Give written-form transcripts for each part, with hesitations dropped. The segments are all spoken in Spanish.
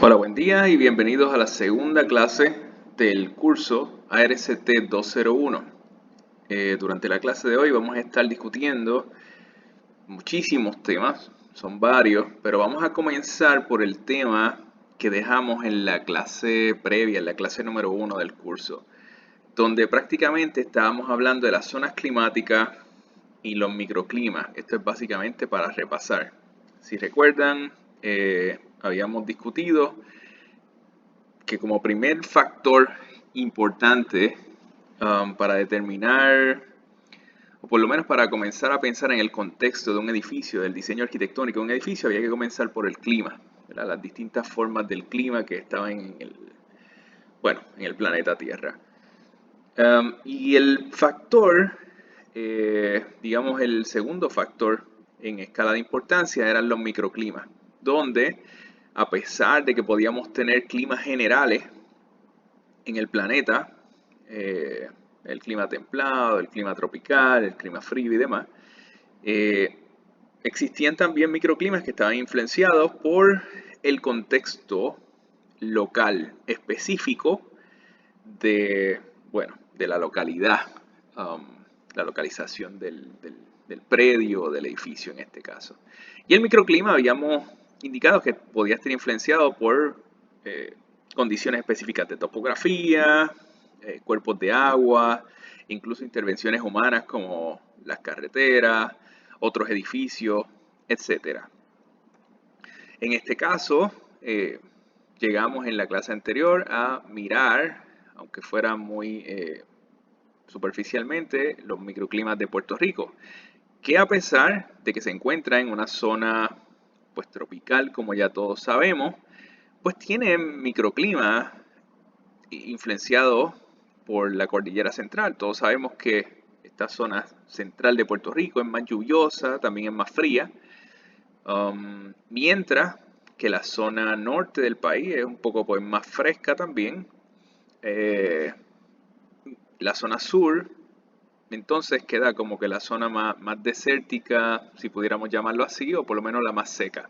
Hola, buen día y bienvenidos a la segunda clase del curso ARCT 201. Durante la clase de hoy vamos a estar discutiendo muchísimos temas, son varios, pero vamos a comenzar por el tema que dejamos en la clase previa, en la clase número 1 del curso, donde prácticamente estábamos hablando de las zonas climáticas y los microclimas. Esto es básicamente para repasar. Si recuerdan, habíamos discutido que como primer factor importante para determinar, o por lo menos para comenzar a pensar en el contexto de un edificio, del diseño arquitectónico de un edificio, había que comenzar por el clima, ¿verdad? Las distintas formas del clima que estaban en el planeta Tierra. Y el factor, digamos el segundo factor en escala de importancia eran los microclimas, donde a pesar de que podíamos tener climas generales en el planeta, eh, el clima templado, el clima tropical, el clima frío y demás, eh, existían también microclimas que estaban influenciados por el contexto local específico de, de la localidad, um, la localización del predio o del edificio en este caso. Y el microclima habíamos indicado que podía estar influenciado por condiciones específicas de topografía, cuerpos de agua, incluso intervenciones humanas como las carreteras, otros edificios, etcétera. En este caso, llegamos en la clase anterior a mirar, aunque fuera muy superficialmente, los microclimas de Puerto Rico, que a pesar de que se encuentra en una zona pues tropical, como ya todos sabemos, pues tiene microclimas influenciados por la cordillera central. Todos sabemos que esta zona central de Puerto Rico es más lluviosa, también es más fría, mientras que la zona norte del país es un poco pues, más fresca también. La zona sur, entonces queda como que la zona más desértica, si pudiéramos llamarlo así, o por lo menos la más seca.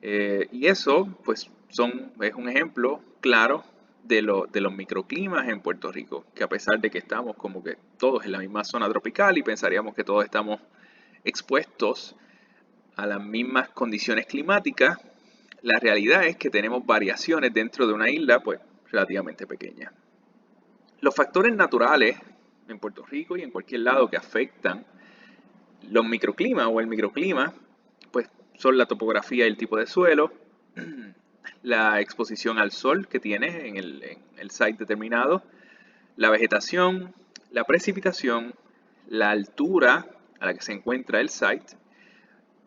Y eso, pues, es un ejemplo claro de los microclimas en Puerto Rico, que a pesar de que estamos como que todos en la misma zona tropical y pensaríamos que todos estamos expuestos a las mismas condiciones climáticas, la realidad es que tenemos variaciones dentro de una isla, pues, relativamente pequeña. Los factores naturales en Puerto Rico y en cualquier lado que afectan los microclimas o el microclima, pues son la topografía y el tipo de suelo, la exposición al sol que tienes en el site determinado, la vegetación, la precipitación, la altura a la que se encuentra el site,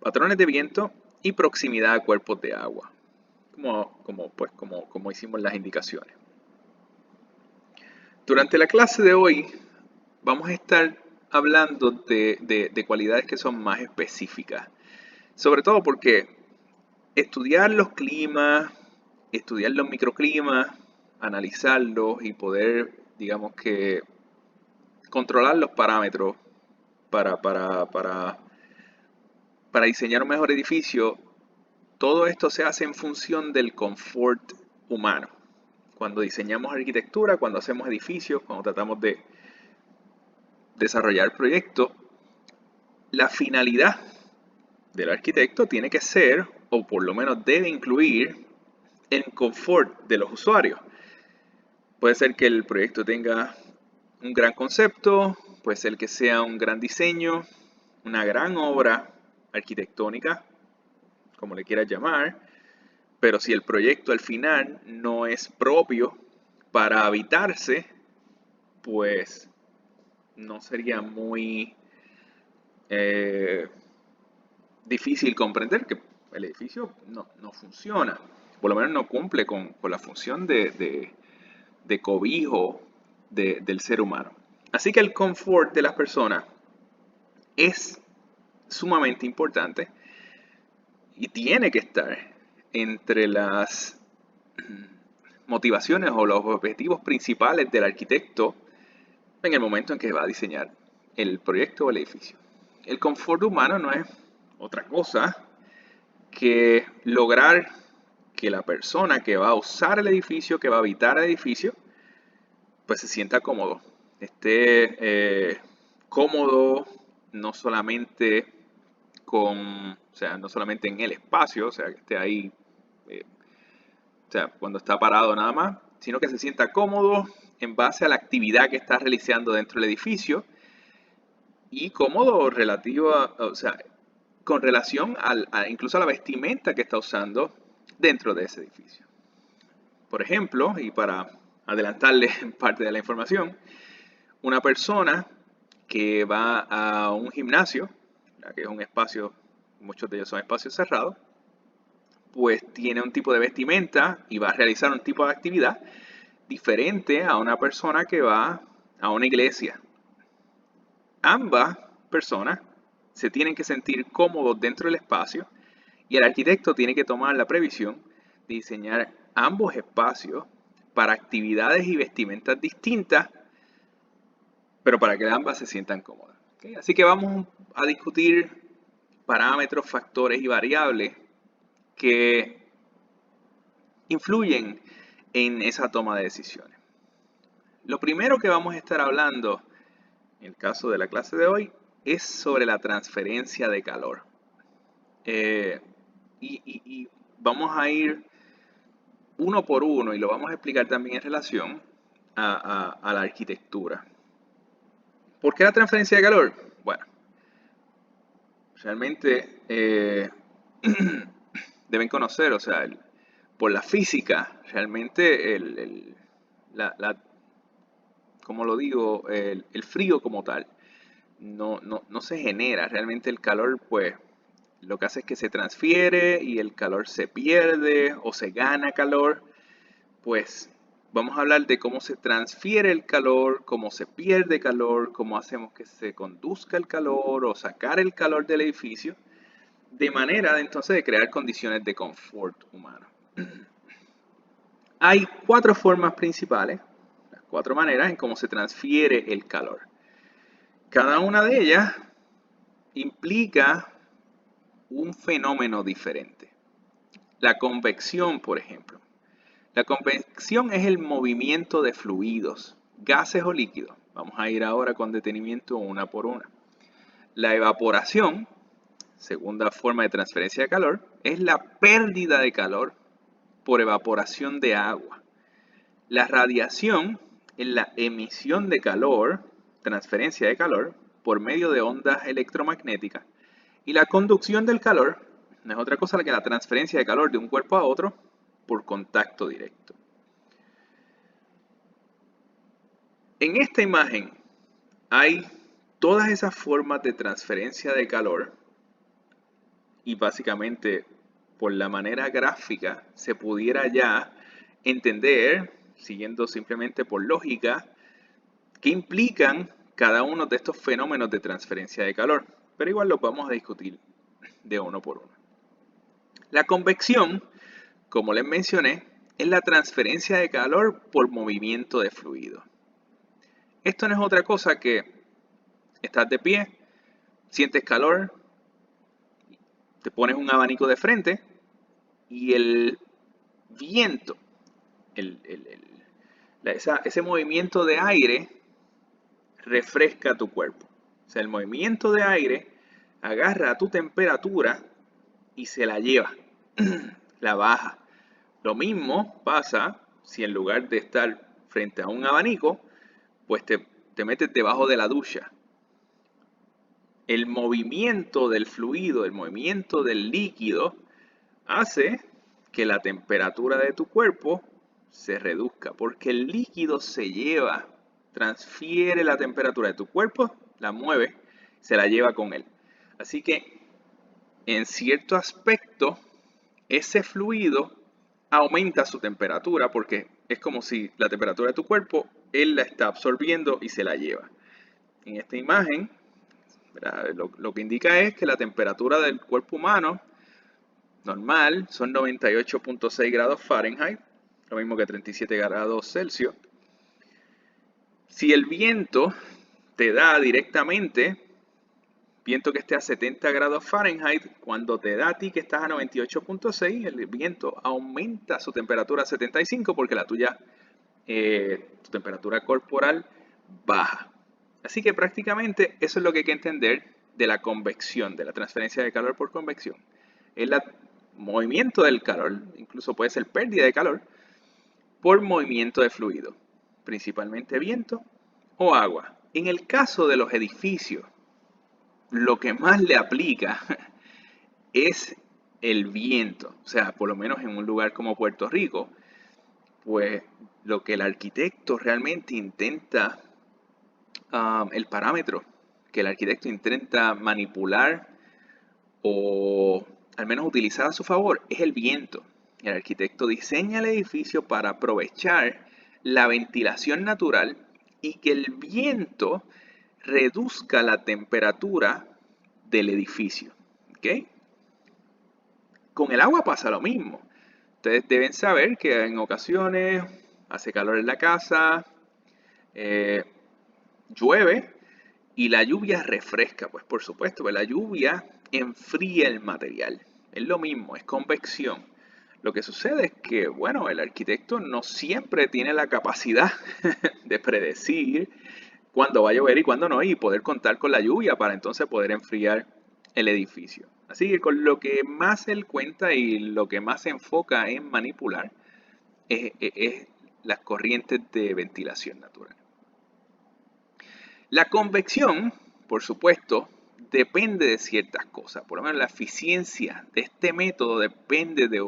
patrones de viento y proximidad a cuerpos de agua, como hicimos las indicaciones. Durante la clase de hoy vamos a estar hablando de cualidades que son más específicas, sobre todo porque estudiar los climas, estudiar los microclimas, analizarlos y poder, digamos que, controlar los parámetros para, para, para, para diseñar un mejor edificio, todo esto se hace en función del confort humano. Cuando diseñamos arquitectura, cuando hacemos edificios, cuando tratamos de desarrollar proyectos, la finalidad del arquitecto tiene que ser, o por lo menos debe incluir, el confort de los usuarios. Puede ser que el proyecto tenga un gran concepto, puede ser que sea un gran diseño, una gran obra arquitectónica, como le quieras llamar, pero si el proyecto al final no es propio para habitarse, pues no sería muy difícil comprender que el edificio no funciona, por lo menos no cumple con la función de cobijo del ser humano. Así que el confort de las personas es sumamente importante y tiene que estar entre las motivaciones o los objetivos principales del arquitecto en el momento en que va a diseñar el proyecto o el edificio. El confort humano no es otra cosa que lograr que la persona que va a usar el edificio, que va a habitar el edificio, pues se sienta cómodo. Esté cómodo no solamente no solamente en el espacio, o sea, que esté ahí, o sea, cuando está parado nada más, sino que se sienta cómodo en base a la actividad que está realizando dentro del edificio y cómodo o sea, con relación incluso a la vestimenta que está usando dentro de ese edificio. Por ejemplo, y para adelantarle parte de la información, una persona que va a un gimnasio, que es un espacio, muchos de ellos son espacios cerrados, pues tiene un tipo de vestimenta y va a realizar un tipo de actividad diferente a una persona que va a una iglesia. Ambas personas se tienen que sentir cómodos dentro del espacio y el arquitecto tiene que tomar la previsión de diseñar ambos espacios para actividades y vestimentas distintas, pero para que ambas se sientan cómodas. ¿Okay? Así que vamos a discutir parámetros, factores y variables que influyen en esa toma de decisiones. Lo primero que vamos a estar hablando en el caso de la clase de hoy es sobre la transferencia de calor. Y vamos a ir uno por uno y lo vamos a explicar también en relación a la arquitectura. ¿Por qué la transferencia de calor? Bueno, realmente deben conocer, o sea, por la física, realmente como lo digo, el frío como tal no se genera. Realmente el calor, pues, lo que hace es que se transfiere y el calor se pierde o se gana calor. Pues vamos a hablar de cómo se transfiere el calor, cómo se pierde calor, cómo hacemos que se conduzca el calor o sacar el calor del edificio, de manera entonces de crear condiciones de confort humano. Hay 4 formas principales, las 4 maneras en cómo se transfiere el calor. Cada una de ellas implica un fenómeno diferente. La convección, por ejemplo. La convección es el movimiento de fluidos, gases o líquidos. Vamos a ir ahora con detenimiento una por una. La evaporación, segunda forma de transferencia de calor, es la pérdida de calor por evaporación de agua. La radiación es la emisión de calor, transferencia de calor, por medio de ondas electromagnéticas. Y la conducción del calor no es otra cosa que la transferencia de calor de un cuerpo a otro por contacto directo. En esta imagen hay todas esas formas de transferencia de calor y básicamente por la manera gráfica se pudiera ya entender, siguiendo simplemente por lógica, qué implican cada uno de estos fenómenos de transferencia de calor. Pero igual los vamos a discutir de uno por uno. La convección, como les mencioné, es la transferencia de calor por movimiento de fluido. Esto no es otra cosa que estás de pie, sientes calor, te pones un abanico de frente y el viento, ese movimiento de aire refresca tu cuerpo. O sea, el movimiento de aire agarra tu temperatura y se la lleva, la baja. Lo mismo pasa si en lugar de estar frente a un abanico, pues te metes debajo de la ducha. El movimiento del fluido, el movimiento del líquido, hace que la temperatura de tu cuerpo se reduzca, porque el líquido se lleva, transfiere la temperatura de tu cuerpo, la mueve, se la lleva con él. Así que, en cierto aspecto, ese fluido aumenta su temperatura, porque es como si la temperatura de tu cuerpo, él la está absorbiendo y se la lleva. En esta imagen, lo que indica es que la temperatura del cuerpo humano normal son 98.6 grados Fahrenheit, lo mismo que 37 grados Celsius. Si el viento te da directamente viento que esté a 70 grados Fahrenheit, cuando te da a ti que estás a 98.6, el viento aumenta su temperatura a 75 porque la tuya, tu temperatura corporal baja. Así que prácticamente eso es lo que hay que entender de la convección, de la transferencia de calor por convección. Es el movimiento del calor, incluso puede ser pérdida de calor, por movimiento de fluido, principalmente viento o agua. En el caso de los edificios, lo que más le aplica es el viento. O sea, por lo menos en un lugar como Puerto Rico, pues lo que el arquitecto realmente intenta, el parámetro que el arquitecto intenta manipular o al menos utilizar a su favor, es el viento. El arquitecto diseña el edificio para aprovechar la ventilación natural y que el viento reduzca la temperatura del edificio. ¿Okay? Con el agua pasa lo mismo. Ustedes deben saber que en ocasiones hace calor en la casa, llueve y la lluvia refresca. Pues por supuesto, pues la lluvia enfría el material. Es lo mismo, es convección. Lo que sucede es que, bueno, el arquitecto no siempre tiene la capacidad de predecir cuándo va a llover y cuándo no, y poder contar con la lluvia para entonces poder enfriar el edificio. Así que con lo que más él cuenta y lo que más se enfoca en manipular es las corrientes de ventilación natural. La convección, por supuesto, depende de ciertas cosas. Por lo menos la eficiencia de este método depende de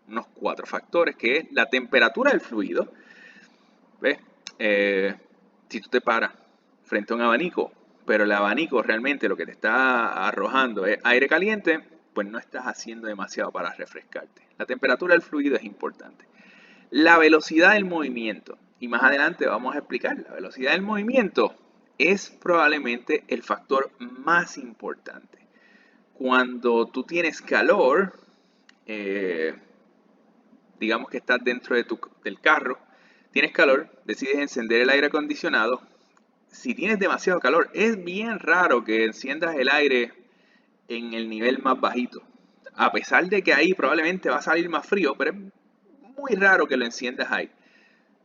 unos 4 factores, que es la temperatura del fluido. ¿Ves? Si tú te paras frente a un abanico, pero el abanico realmente lo que te está arrojando es aire caliente, pues no estás haciendo demasiado para refrescarte. La temperatura del fluido es importante. La velocidad del movimiento, y más adelante vamos a explicar, la velocidad del movimiento es probablemente el factor más importante. Cuando tú tienes calor, digamos que estás dentro del carro, tienes calor, decides encender el aire acondicionado. Si tienes demasiado calor, es bien raro que enciendas el aire en el nivel más bajito. A pesar de que ahí probablemente va a salir más frío, pero es muy raro que lo enciendas ahí.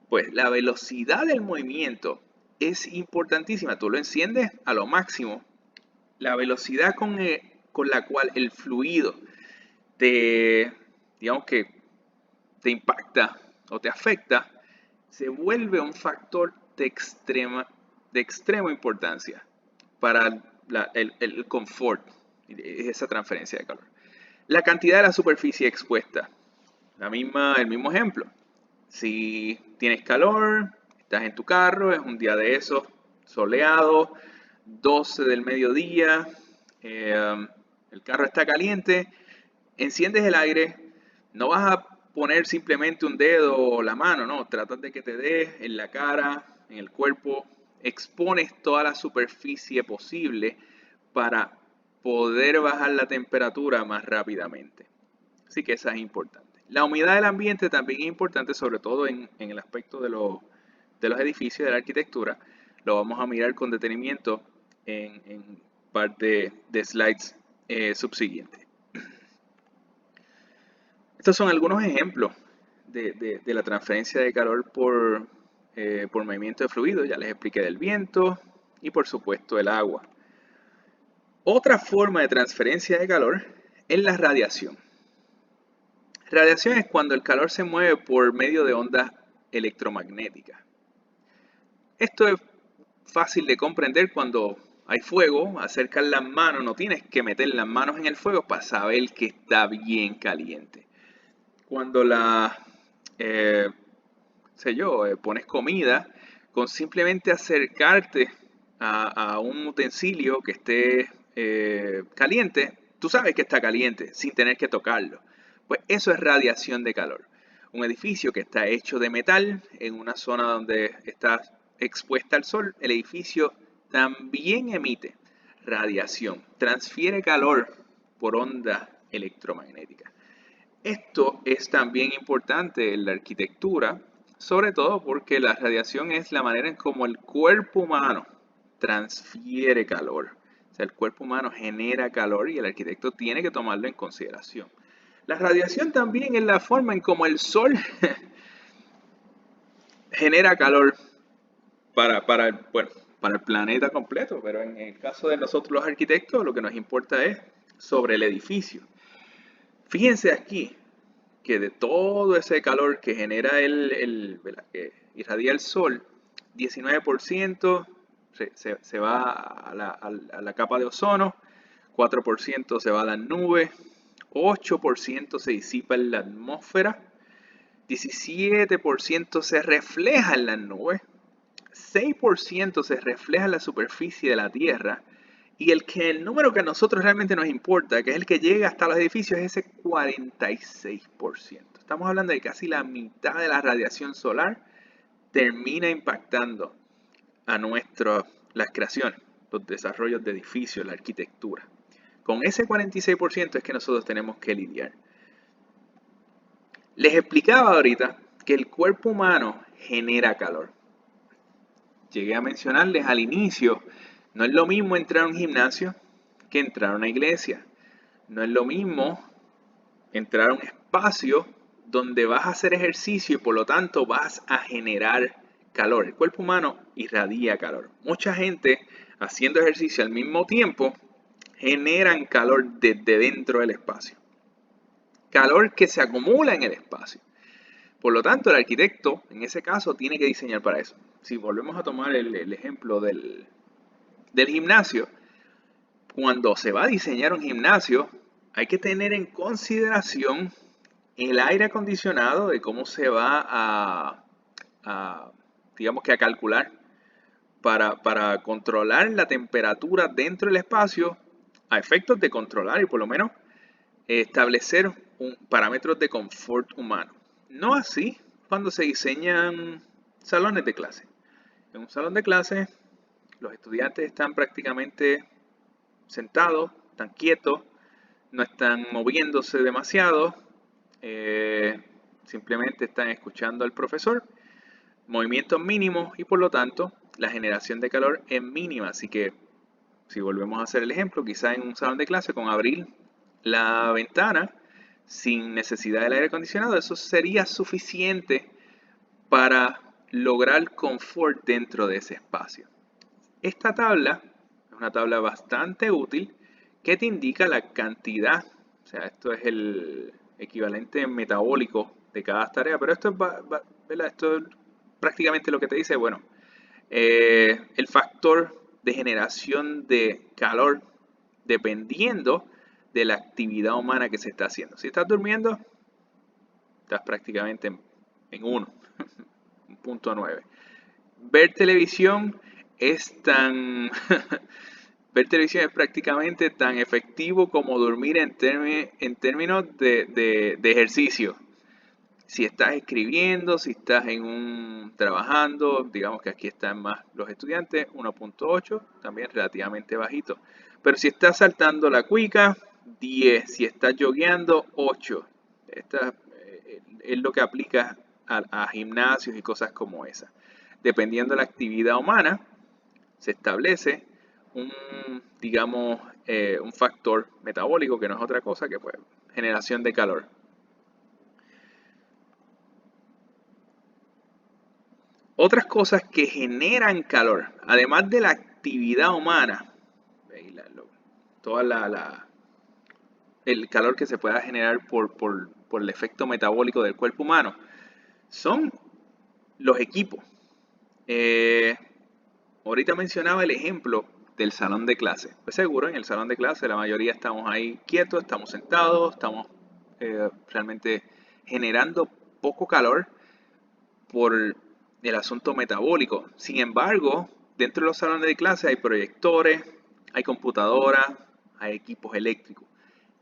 Pues la velocidad del movimiento es importantísima. Tú lo enciendes a lo máximo. La velocidad con la cual el fluido digamos que te impacta o te afecta, se vuelve un factor de extrema importancia para el confort, esa transferencia de calor. La cantidad de la superficie expuesta, el mismo ejemplo. Si tienes calor, estás en tu carro, es un día de esos, soleado, 12 del mediodía, el carro está caliente, enciendes el aire, no vas a poner simplemente un dedo o la mano, no, tratas de que te dé en la cara, en el cuerpo, expones toda la superficie posible para poder bajar la temperatura más rápidamente. Así que esa es importante. La humedad del ambiente también es importante, sobre todo en el aspecto de los edificios, de la arquitectura. Lo vamos a mirar con detenimiento en parte de slides subsiguientes. Estos son algunos ejemplos de la transferencia de calor por movimiento de fluido. Ya les expliqué del viento y por supuesto el agua. Otra forma de transferencia de calor es la radiación. Radiación es cuando el calor se mueve por medio de ondas electromagnéticas. Esto es fácil de comprender cuando hay fuego, acercas las manos, no tienes que meter las manos en el fuego para saber que está bien caliente. Cuando pones comida, con simplemente acercarte a un utensilio que esté caliente, tú sabes que está caliente sin tener que tocarlo. Pues eso es radiación de calor. Un edificio que está hecho de metal en una zona donde está expuesta al sol, el edificio también emite radiación, transfiere calor por onda electromagnética. Esto es también importante en la arquitectura, sobre todo porque la radiación es la manera en cómo el cuerpo humano transfiere calor. O sea, el cuerpo humano genera calor y el arquitecto tiene que tomarlo en consideración. La radiación también es la forma en cómo el sol genera calor para el planeta completo, pero en el caso de nosotros los arquitectos, lo que nos importa es sobre el edificio. Fíjense aquí que de todo ese calor que genera que irradia el sol, 19% se va a la capa de ozono, 4% se va a las nubes, 8% se disipa en la atmósfera, 17% se refleja en las nubes, 6% se refleja en la superficie de la Tierra y el número que a nosotros realmente nos importa, que es el que llega hasta los edificios, es ese 46%. Estamos hablando de casi la mitad de la radiación solar termina impactando a las creaciones, los desarrollos de edificios, la arquitectura. Con ese 46% es que nosotros tenemos que lidiar. Les explicaba ahorita que el cuerpo humano genera calor. Llegué a mencionarles al inicio, no es lo mismo entrar a un gimnasio que entrar a una iglesia. No es lo mismo entrar a un espacio donde vas a hacer ejercicio y por lo tanto vas a generar calor. El cuerpo humano irradia calor. Mucha gente haciendo ejercicio al mismo tiempo generan calor desde dentro del espacio. Calor que se acumula en el espacio. Por lo tanto, el arquitecto, en ese caso, tiene que diseñar para eso. Si volvemos a tomar el ejemplo del gimnasio, cuando se va a diseñar un gimnasio, hay que tener en consideración el aire acondicionado de cómo se va digamos que a calcular para controlar la temperatura dentro del espacio a efectos de controlar y por lo menos establecer parámetros de confort humano. No así cuando se diseñan salones de clase. En un salón de clase los estudiantes están prácticamente sentados, están quietos, no están moviéndose demasiado, simplemente están escuchando al profesor, movimientos mínimos y por lo tanto la generación de calor es mínima. Así que si volvemos a hacer el ejemplo, quizá en un salón de clase con abrir la ventana sin necesidad del aire acondicionado, eso sería suficiente para lograr confort dentro de ese espacio. Esta tabla es una tabla bastante útil que te indica la cantidad, o sea, esto es el equivalente metabólico de cada tarea, pero esto es prácticamente lo que te dice, bueno, el factor de generación de calor dependiendo de la actividad humana que se está haciendo. Si estás durmiendo, estás prácticamente en 1, 1.9. Ver televisión es tan ver televisión es prácticamente tan efectivo como dormir en términos de ejercicio. Si estás escribiendo, si estás trabajando, digamos que aquí están más los estudiantes, 1.8, también relativamente bajito. Pero si estás saltando la cuica, 10. Si estás jogueando, 8. Esta es lo que aplica a gimnasios y cosas como esa. Dependiendo de la actividad humana, se establece digamos, un factor metabólico que no es otra cosa que pues, generación de calor. Otras cosas que generan calor, además de la actividad humana, el calor que se pueda generar por el efecto metabólico del cuerpo humano, son los equipos. Ahorita mencionaba el ejemplo del salón de clase. Pues seguro, en el salón de clase la mayoría estamos ahí quietos, estamos sentados, estamos realmente generando poco calor por el asunto metabólico. Sin embargo, dentro de los salones de clase hay proyectores, hay computadoras, hay equipos eléctricos.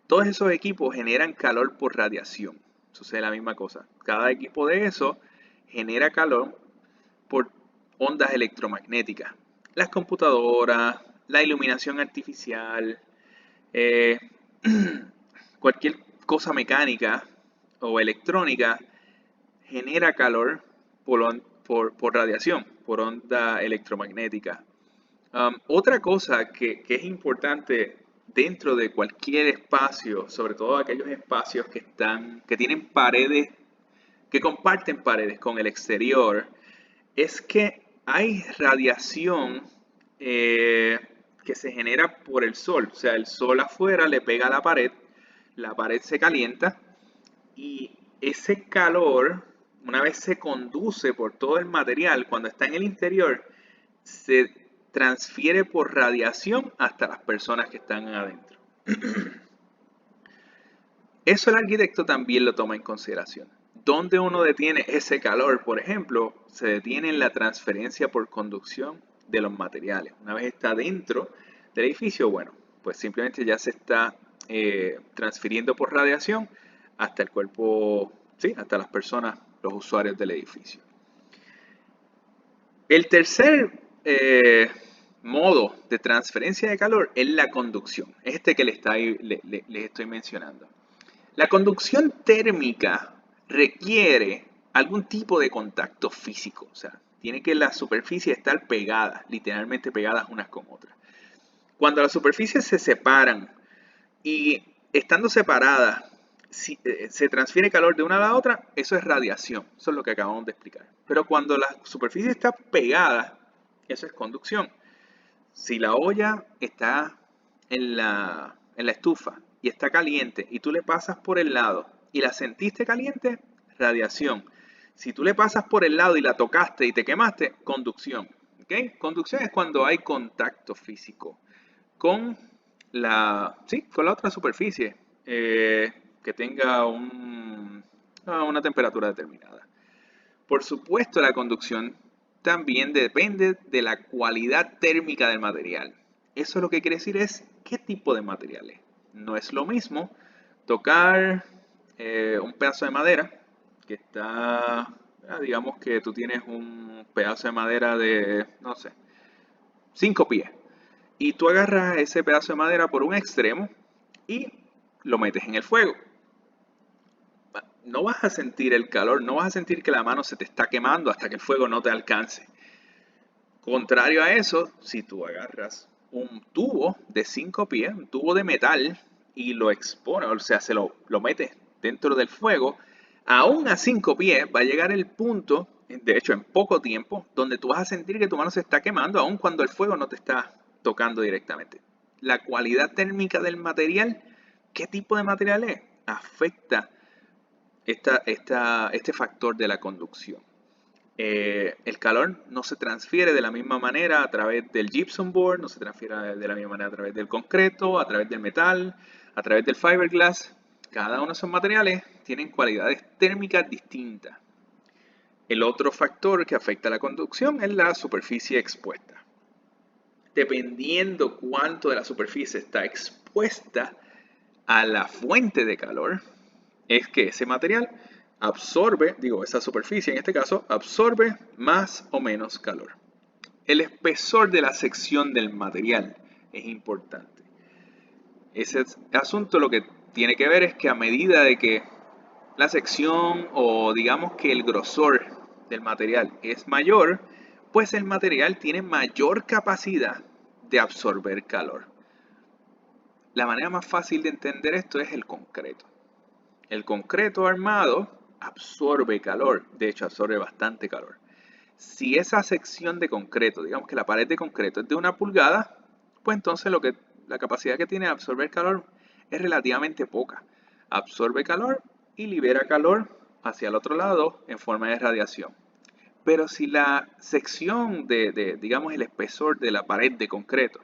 Todos esos equipos generan calor por radiación. Sucede la misma cosa. Cada equipo de eso genera calor por ondas electromagnéticas. Las computadoras, la iluminación artificial, cualquier cosa mecánica o electrónica genera calor por radiación, por onda electromagnética. Otra cosa que es importante dentro de cualquier espacio, sobre todo aquellos espacios que tienen paredes, que comparten paredes con el exterior, es que hay radiación eh, que se genera por el sol. O sea, el sol afuera le pega a la pared se calienta y ese calor, una vez se conduce por todo el material, cuando está en el interior, se transfiere por radiación hasta las personas que están adentro. Eso el arquitecto también lo toma en consideración. ¿Dónde uno detiene ese calor? Por ejemplo, se detiene en la transferencia por conducción de los materiales. Una vez está dentro del edificio, bueno, pues simplemente ya se está transfiriendo por radiación hasta el cuerpo, sí, hasta las personas, los usuarios del edificio. El tercer modo de transferencia de calor es la conducción. Es este que les estoy mencionando. La conducción térmica requiere algún tipo de contacto físico, o sea, tiene que la superficie estar pegada, literalmente pegadas unas con otras. Cuando las superficies se separan y estando separadas se transfiere calor de una a la otra, eso es radiación, eso es lo que acabamos de explicar. Pero cuando la superficie está pegada, eso es conducción. Si la olla está en la estufa y está caliente y tú le pasas por el lado y la sentiste caliente, radiación. Si tú le pasas por el lado y la tocaste y te quemaste, conducción. ¿Okay? Conducción es cuando hay contacto físico con con la otra superficie que tenga una temperatura determinada. Por supuesto, la conducción también depende de la cualidad térmica del material. Eso lo que quiere decir es qué tipo de material es. No es lo mismo tocar un pedazo de madera que está, digamos que tú tienes un pedazo de madera de, no sé, 5 pies. Y tú agarras ese pedazo de madera por un extremo y lo metes en el fuego. No vas a sentir el calor, no vas a sentir que la mano se te está quemando hasta que el fuego no te alcance. Contrario a eso, si tú agarras un tubo de 5 pies, un tubo de metal, y lo expones, o sea, lo metes dentro del fuego, aún a 5 pies va a llegar el punto, de hecho en poco tiempo, donde tú vas a sentir que tu mano se está quemando, aun cuando el fuego no te está tocando directamente. La cualidad térmica del material, ¿qué tipo de material es? Afecta este factor de la conducción. El calor no se transfiere de la misma manera a través del gypsum board, no se transfiere de la misma manera a través del concreto, a través del metal, a través del fiberglass. Cada uno de esos materiales tienen cualidades térmicas distintas. El otro factor que afecta a la conducción es la superficie expuesta. Dependiendo cuánto de la superficie está expuesta a la fuente de calor, es que ese material absorbe, esa superficie en este caso, absorbe más o menos calor. El espesor de la sección del material es importante. Ese asunto lo que tiene que ver es que a medida de que la sección o digamos que el grosor del material es mayor, pues el material tiene mayor capacidad de absorber calor. La manera más fácil de entender esto es el concreto. El concreto armado absorbe calor, de hecho absorbe bastante calor. Si esa sección de concreto, digamos que la pared de concreto es de 1 pulgada, pues entonces la capacidad que tiene de absorber calor es relativamente poca. Absorbe calor y libera calor hacia el otro lado en forma de radiación. Pero si la sección digamos, el espesor de la pared de concreto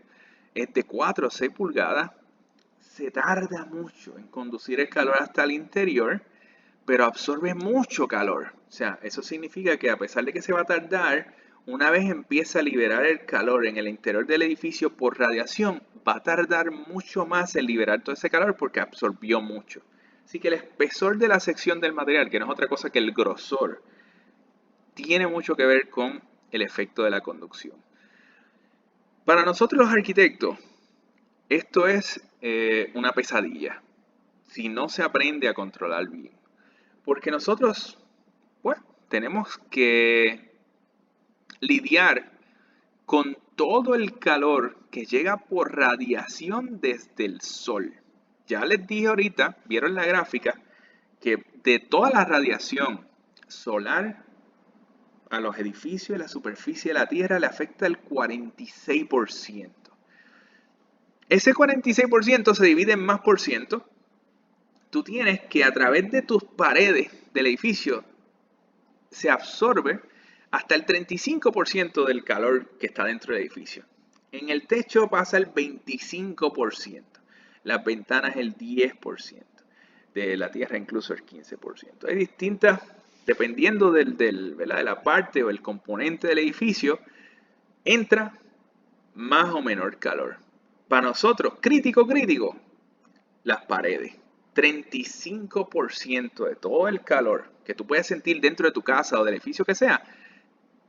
es de 4 o 6 pulgadas, se tarda mucho en conducir el calor hasta el interior, pero absorbe mucho calor. O sea, eso significa que a pesar de que se va a tardar, una vez empieza a liberar el calor en el interior del edificio por radiación, va a tardar mucho más en liberar todo ese calor porque absorbió mucho. Así que el espesor de la sección del material, que no es otra cosa que el grosor, tiene mucho que ver con el efecto de la conducción. Para nosotros los arquitectos, esto es una pesadilla si no se aprende a controlar bien. Porque nosotros, bueno, tenemos que lidiar con todo el calor que llega por radiación desde el sol. Ya les dije ahorita, vieron la gráfica, que de toda la radiación solar a los edificios y la superficie de la Tierra le afecta el 46%. Ese 46% se divide en más por ciento. Tú tienes que a través de tus paredes del edificio se absorbe hasta el 35% del calor que está dentro del edificio. En el techo pasa el 25%, las ventanas el 10%, de la tierra incluso el 15%. Hay distintas, dependiendo ¿verdad? De la parte o el componente del edificio, entra más o menor calor. Para nosotros, crítico, las paredes. 35% de todo el calor que tú puedes sentir dentro de tu casa o del edificio que sea,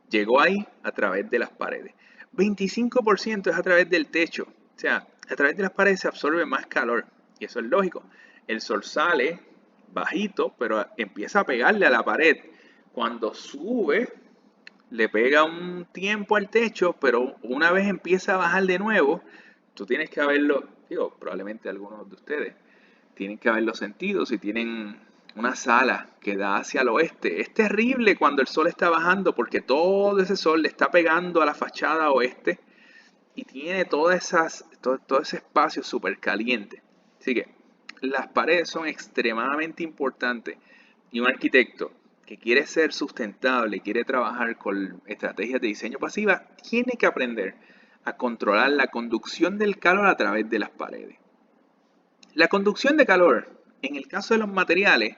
llegó ahí a través de las paredes. 25% es a través del techo. O sea, a través de las paredes se absorbe más calor. Y eso es lógico. El sol sale bajito, pero empieza a pegarle a la pared. Cuando sube, le pega un tiempo al techo, pero una vez empieza a bajar de nuevo, tú tienes que haberlo, digo, probablemente algunos de ustedes tienen que haberlo sentido. Si tienen una sala que da hacia el oeste, es terrible cuando el sol está bajando porque todo ese sol le está pegando a la fachada oeste y tiene todo ese espacio súper caliente. Así que las paredes son extremadamente importantes y un arquitecto que quiere ser sustentable, quiere trabajar con estrategias de diseño pasiva, tiene que aprender a controlar la conducción del calor a través de las paredes. La conducción de calor, en el caso de los materiales,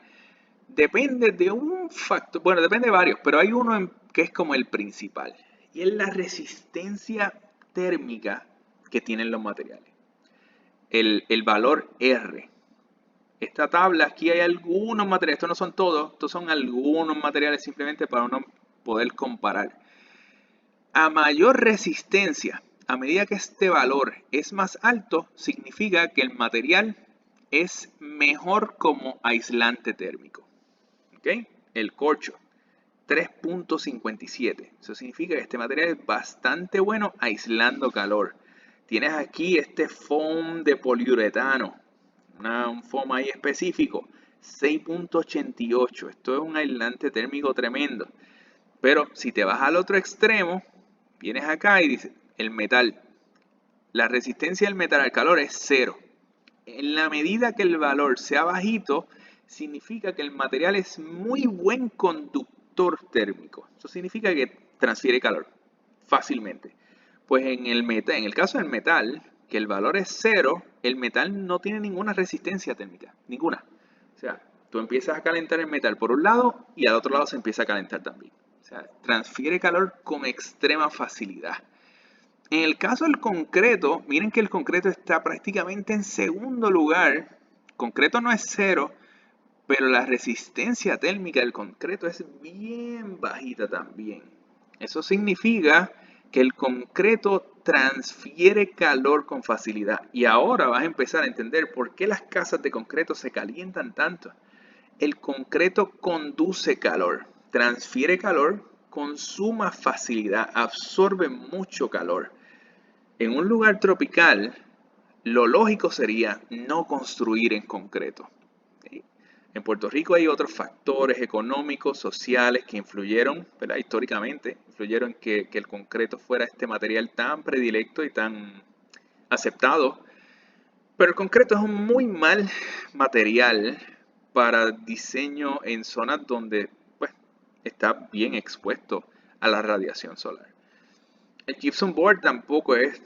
depende de un factor, bueno, depende de varios, pero hay uno que es como el principal, y es la resistencia térmica que tienen los materiales. El valor R. Esta tabla, aquí hay algunos materiales, estos no son todos, estos son algunos materiales simplemente para uno poder comparar. A mayor resistencia, a medida que este valor es más alto, significa que el material es mejor como aislante térmico. ¿Okay? El corcho, 3.57. Eso significa que este material es bastante bueno aislando calor. Tienes aquí este foam de poliuretano, un foam ahí específico, 6.88. Esto es un aislante térmico tremendo. Pero si te vas al otro extremo, vienes acá y dices, el metal. La resistencia del metal al calor es 0. En la medida que el valor sea bajito, significa que el material es muy buen conductor térmico. Eso significa que transfiere calor fácilmente. Pues en el caso del metal, que el valor es 0, el metal no tiene ninguna resistencia térmica, ninguna. O sea, tú empiezas a calentar el metal por un lado y al otro lado se empieza a calentar también. O sea, transfiere calor con extrema facilidad. En el caso del concreto, miren que el concreto está prácticamente en segundo lugar. Concreto no es 0, pero la resistencia térmica del concreto es bien bajita también. Eso significa que el concreto transfiere calor con facilidad. Y ahora vas a empezar a entender por qué las casas de concreto se calientan tanto. El concreto conduce calor, transfiere calor con suma facilidad, absorbe mucho calor. En un lugar tropical, lo lógico sería no construir en concreto. En Puerto Rico hay otros factores económicos, sociales que influyeron, ¿verdad? Históricamente, influyeron que el concreto fuera este material tan predilecto y tan aceptado. Pero el concreto es un muy mal material para diseño en zonas donde pues, está bien expuesto a la radiación solar. El gypsum board tampoco es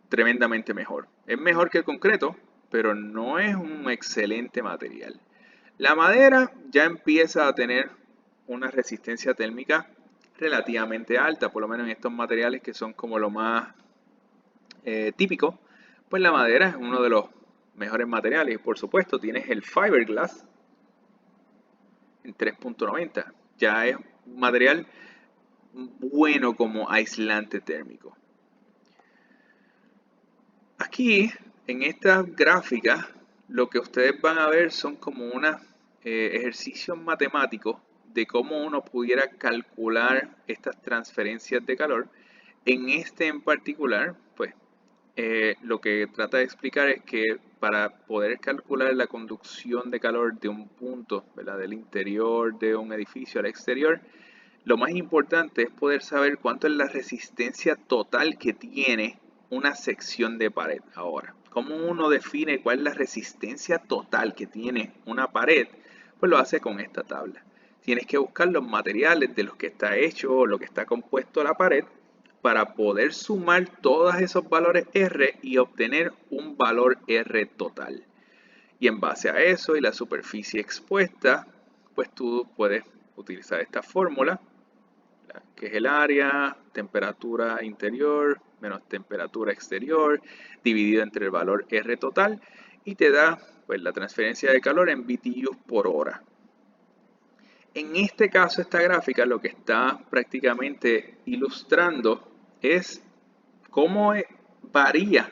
tremendamente mejor. Es mejor que el concreto, pero no es un excelente material. La madera ya empieza a tener una resistencia térmica relativamente alta, por lo menos en estos materiales que son como lo más típico, pues la madera es uno de los mejores materiales. Y por supuesto tienes el fiberglass en 3.90. Ya es un material bueno como aislante térmico. Aquí, en esta gráfica, lo que ustedes van a ver son como unos ejercicios matemáticos de cómo uno pudiera calcular estas transferencias de calor En este en particular, pues lo que trata de explicar es que para poder calcular la conducción de calor de un punto, ¿verdad?, del interior de un edificio al exterior, lo más importante es poder saber cuánto es la resistencia total que tiene una sección de pared. Ahora, ¿cómo uno define cuál es la resistencia total que tiene una pared? Pues lo hace con esta tabla. Tienes que buscar los materiales de los que está hecho o lo que está compuesto la pared para poder sumar todos esos valores R y obtener un valor R total. Y en base a eso y la superficie expuesta, pues tú puedes utilizar esta fórmula, que es el área, temperatura interior menos temperatura exterior, dividido entre el valor R total, y te da pues la transferencia de calor en BTUs por hora. En este caso, esta gráfica lo que está prácticamente ilustrando es cómo varía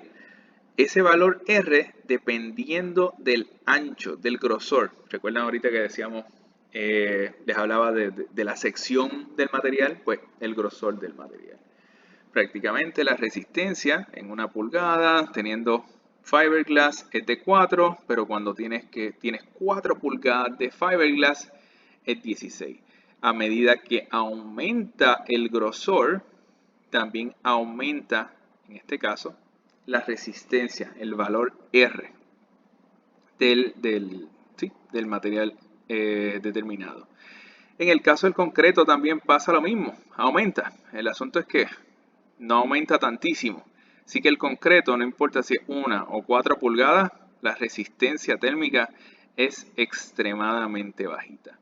ese valor R dependiendo del ancho, del grosor. Recuerdan ahorita que decíamos, les hablaba de la sección del material, pues el grosor del material. Prácticamente la resistencia en 1 pulgada, teniendo fiberglass, es de 4, pero cuando tienes 4 pulgadas de fiberglass, es 16. A medida que aumenta el grosor, también aumenta, en este caso, la resistencia, el valor R del material determinado. En el caso del concreto también pasa lo mismo, aumenta. El asunto es que no aumenta tantísimo. Así que el concreto, no importa si es 1 o 4 pulgadas, la resistencia térmica es extremadamente bajita.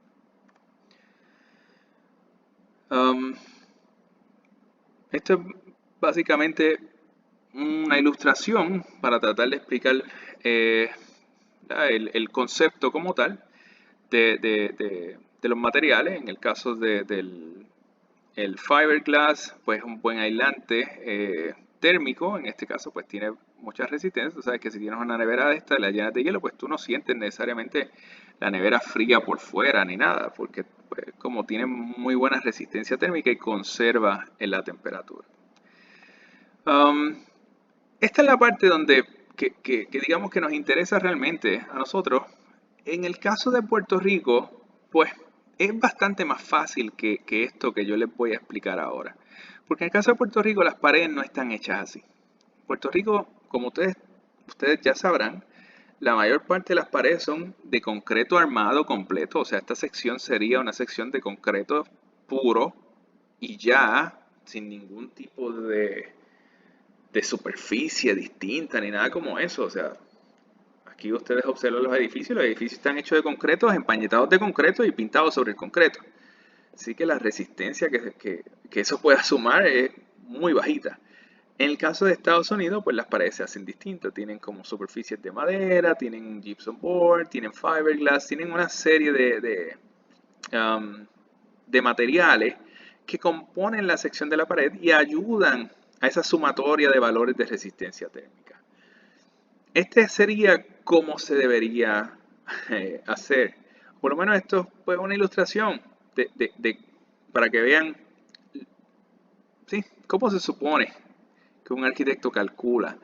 Esto es básicamente una ilustración para tratar de explicar el concepto como tal de los materiales. En el caso del fiberglass, pues un buen aislante térmico. En este caso, pues tiene mucha resistencia. Tú sabes que si tienes una nevera de esta, la llenas de hielo, pues tú no sientes necesariamente la nevera fría por fuera ni nada, porque pues, como tiene muy buena resistencia térmica y conserva en la temperatura. Esta es la parte donde que digamos que nos interesa realmente a nosotros. En el caso de Puerto Rico, pues es bastante más fácil que esto que yo les voy a explicar ahora. Porque en el caso de Puerto Rico las paredes no están hechas así. Puerto Rico, como ustedes ya sabrán, la mayor parte de las paredes son de concreto armado completo. O sea, esta sección sería una sección de concreto puro y ya sin ningún tipo de superficie distinta ni nada como eso. O sea, aquí ustedes observan los edificios están hechos de concreto, empañetados de concreto y pintados sobre el concreto. Así que la resistencia que eso pueda sumar es muy bajita. En el caso de Estados Unidos, pues las paredes se hacen distintas. Tienen como superficies de madera, tienen gypsum board, tienen fiberglass, tienen una serie de materiales que componen la sección de la pared y ayudan a esa sumatoria de valores de resistencia térmica. Este sería como se debería hacer. Por lo menos esto es pues, una ilustración para que vean cómo se supone que un arquitecto calcula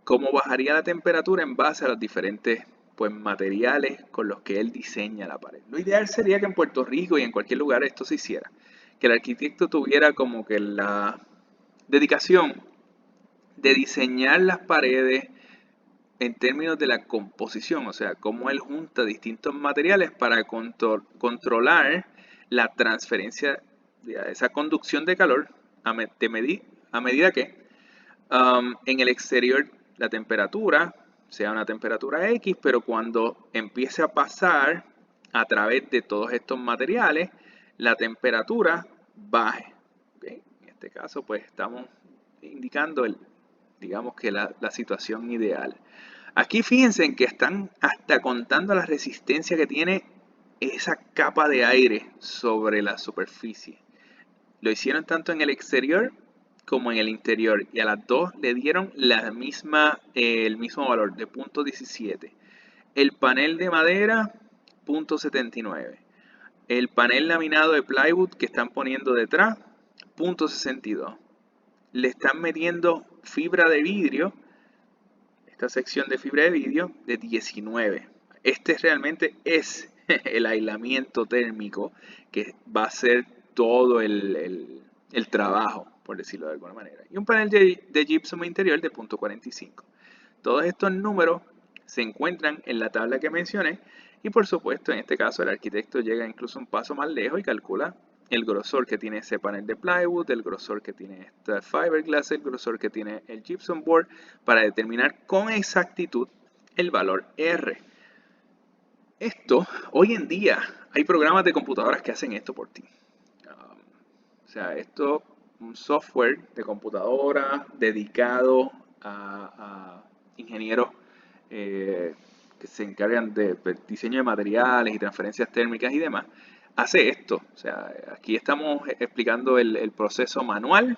cómo bajaría la temperatura en base a los diferentes pues, materiales con los que él diseña la pared. Lo ideal sería que en Puerto Rico y en cualquier lugar esto se hiciera. Que el arquitecto tuviera como que la dedicación de diseñar las paredes en términos de la composición, o sea, cómo él junta distintos materiales para controlar la transferencia de esa conducción de calor a medida que en el exterior la temperatura sea una temperatura X, pero cuando empiece a pasar a través de todos estos materiales, la temperatura baje. ¿Okay? En este caso, pues estamos indicando digamos que la situación ideal. Aquí fíjense en que están hasta contando la resistencia que tiene esa capa de aire sobre la superficie. Lo hicieron tanto en el exterior como en el interior y a las dos le dieron el mismo valor de 0.17. El panel de madera 0.79. El panel laminado de plywood que están poniendo detrás 0.62. le están metiendo fibra de vidrio, esta sección de fibra de vidrio de 19. Este realmente es el aislamiento térmico que va a hacer todo el trabajo, por decirlo de alguna manera. Y un panel de gypsum interior de 0.45. Todos estos números se encuentran en la tabla que mencioné y por supuesto en este caso el arquitecto llega incluso un paso más lejos y calcula el grosor que tiene ese panel de plywood, el grosor que tiene esta fiberglass, el grosor que tiene el gypsum board para determinar con exactitud el valor R. Esto, hoy en día, hay programas de computadoras que hacen esto por ti. O sea, esto, un software de computadora dedicado a ingenieros que se encargan de diseño de materiales y transferencias térmicas y demás, hace esto. O sea, aquí estamos explicando el proceso manual,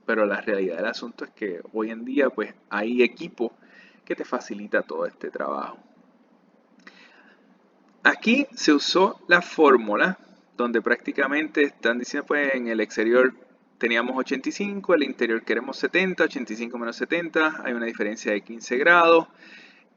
pero la realidad del asunto es que hoy en día pues hay equipo que te facilita todo este trabajo. Aquí se usó la fórmula donde prácticamente están diciendo pues en el exterior teníamos 85, el interior queremos 70, 85 menos 70, hay una diferencia de 15 grados.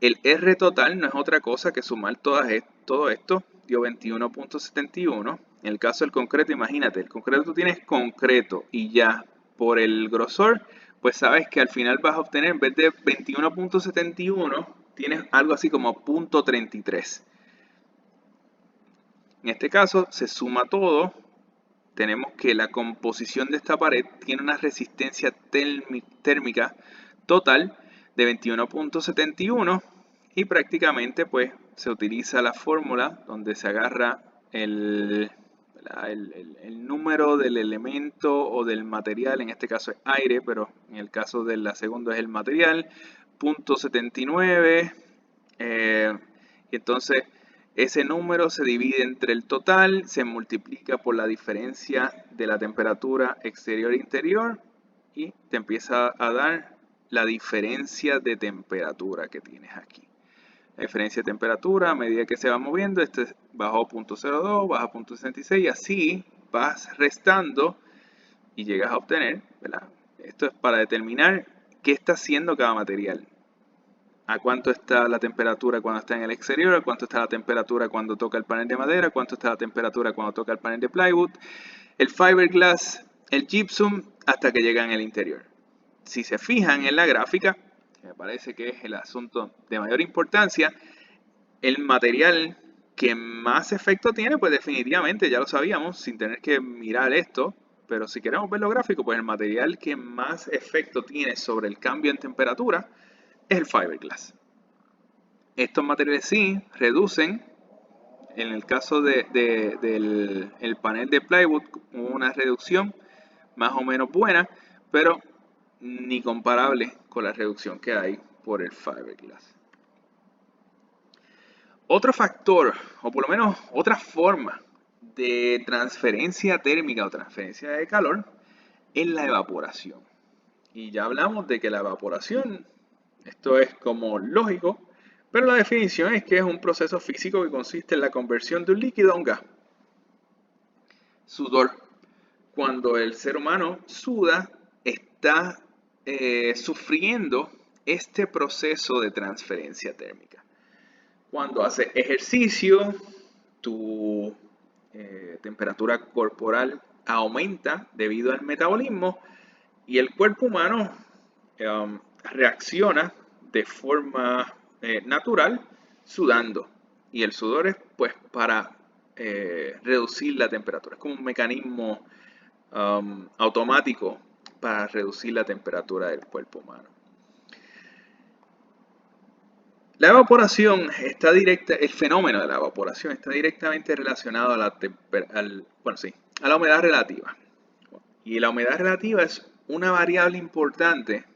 El R total no es otra cosa que sumar todo esto, dio 21.71. En el caso del concreto, imagínate, el concreto tú tienes concreto y ya por el grosor, pues sabes que al final vas a obtener, en vez de 21.71, tienes algo así como 0.33. En este caso se suma todo, tenemos que la composición de esta pared tiene una resistencia térmica total de 21.71 y prácticamente pues se utiliza la fórmula donde se agarra el número del elemento o del material, en este caso es aire, pero en el caso de la segunda es el material, 0.79, y entonces ese número se divide entre el total, se multiplica por la diferencia de la temperatura exterior-interior y te empieza a dar la diferencia de temperatura que tienes aquí. La diferencia de temperatura a medida que se va moviendo, este bajó 0.02, baja 0.66 y así vas restando y llegas a obtener, ¿verdad? Esto es para determinar qué está haciendo cada material. A cuánto está la temperatura cuando está en el exterior, a cuánto está la temperatura cuando toca el panel de madera, a cuánto está la temperatura cuando toca el panel de plywood, el fiberglass, el gypsum, hasta que llega en el interior. Si se fijan en la gráfica, que me parece que es el asunto de mayor importancia, el material que más efecto tiene, pues definitivamente ya lo sabíamos sin tener que mirar esto, pero si queremos ver lo gráfico, pues el material que más efecto tiene sobre el cambio en temperatura es el fiberglass. Estos materiales sí reducen, en el caso del panel de plywood, una reducción más o menos buena, pero ni comparable con la reducción que hay por el fiberglass. Otro factor, o por lo menos otra forma de transferencia térmica o transferencia de calor, es la evaporación. Y ya hablamos de que la evaporación, esto es como lógico, pero la definición es que es un proceso físico que consiste en la conversión de un líquido a un gas. Sudor. Cuando el ser humano suda, está sufriendo este proceso de transferencia térmica. Cuando haces ejercicio, tu temperatura corporal aumenta debido al metabolismo y el cuerpo humano reacciona de forma natural sudando. Y el sudor es pues para reducir la temperatura. Es como un mecanismo automático para reducir la temperatura del cuerpo humano. La evaporación está directa, el fenómeno de la evaporación está directamente relacionado a la humedad relativa. Y la humedad relativa es una variable importante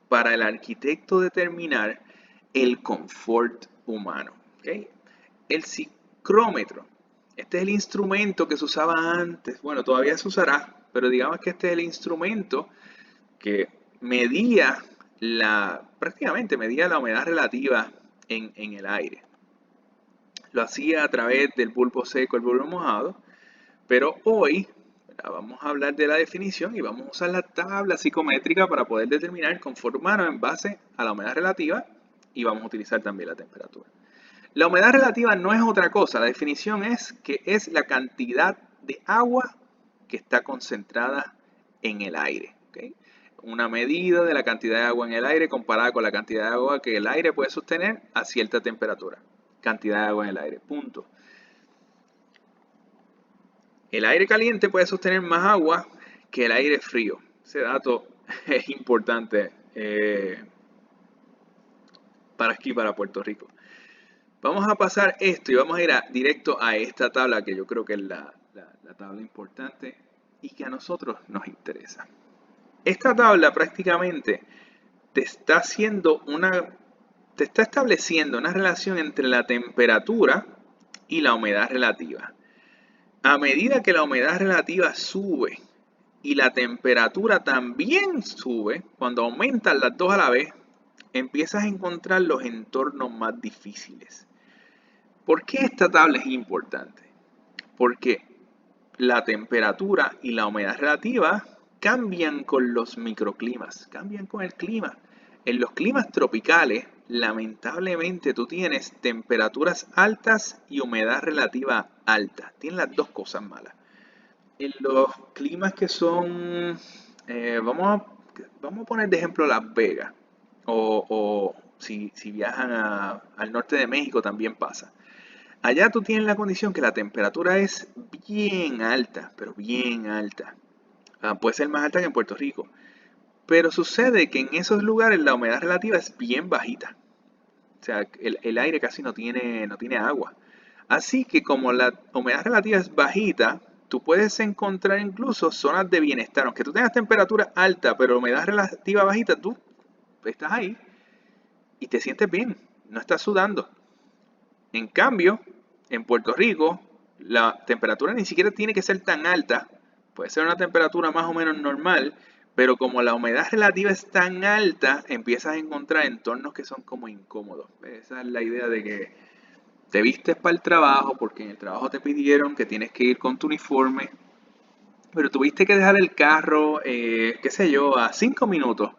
para el arquitecto determinar el confort humano. ¿Okay? El psicrómetro, este es el instrumento que se usaba antes, bueno, todavía se usará, pero digamos que este es el instrumento que prácticamente medía la humedad relativa en el aire. Lo hacía a través del bulbo seco, el bulbo mojado, pero hoy Vamos a hablar de la definición y vamos a usar la tabla psicométrica para poder determinar el confort humano en base a la humedad relativa y vamos a utilizar también la temperatura. La humedad relativa no es otra cosa, la definición es que es la cantidad de agua que está concentrada en el aire. ¿Okay? Una medida de la cantidad de agua en el aire comparada con la cantidad de agua que el aire puede sostener a cierta temperatura. Cantidad de agua en el aire, punto. El aire caliente puede sostener más agua que el aire frío. Ese dato es importante para aquí, para Puerto Rico. Vamos a pasar esto y vamos a ir directo a esta tabla que yo creo que es la tabla importante y que a nosotros nos interesa. Esta tabla prácticamente te está estableciendo una relación entre la temperatura y la humedad relativa. A medida que la humedad relativa sube y la temperatura también sube, cuando aumentan las dos a la vez, empiezas a encontrar los entornos más difíciles. ¿Por qué esta tabla es importante? Porque la temperatura y la humedad relativa cambian con los microclimas, cambian con el clima. En los climas tropicales, lamentablemente tú tienes temperaturas altas y humedad relativa alta. Tienes las dos cosas malas. En los climas que son, vamos a poner de ejemplo Las Vegas, o si viajan al norte de México también pasa. Allá tú tienes la condición que la temperatura es bien alta, pero bien alta. Puede ser más alta que en Puerto Rico. Pero sucede que en esos lugares la humedad relativa es bien bajita. O sea, el aire casi no tiene agua. Así que como la humedad relativa es bajita, tú puedes encontrar incluso zonas de bienestar. Aunque tú tengas temperatura alta, pero humedad relativa bajita, tú estás ahí y te sientes bien. No estás sudando. En cambio, en Puerto Rico, la temperatura ni siquiera tiene que ser tan alta. Puede ser una temperatura más o menos normal, pero como la humedad relativa es tan alta, empiezas a encontrar entornos que son como incómodos. Esa es la idea de que te vistes para el trabajo porque en el trabajo te pidieron que tienes que ir con tu uniforme, pero tuviste que dejar el carro, qué sé yo, a 5 minutos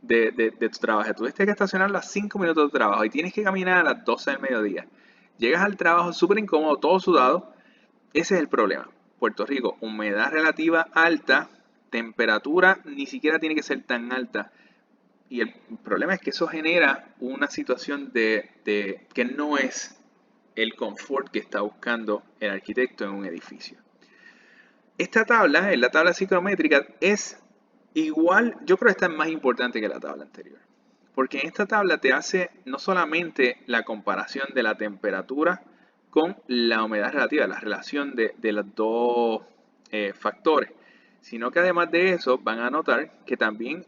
de tu trabajo. Tuviste que estacionarlo a 5 minutos de trabajo y tienes que caminar a las 12 del mediodía. Llegas al trabajo súper incómodo, todo sudado. Ese es el problema. Puerto Rico, humedad relativa alta, temperatura ni siquiera tiene que ser tan alta. Y el problema es que eso genera una situación que no es el confort que está buscando el arquitecto en un edificio. Esta tabla, en la tabla psicométrica, es igual, yo creo que esta es más importante que la tabla anterior. Porque en esta tabla te hace no solamente la comparación de la temperatura con la humedad relativa, la relación de los dos factores, sino que además de eso van a notar que también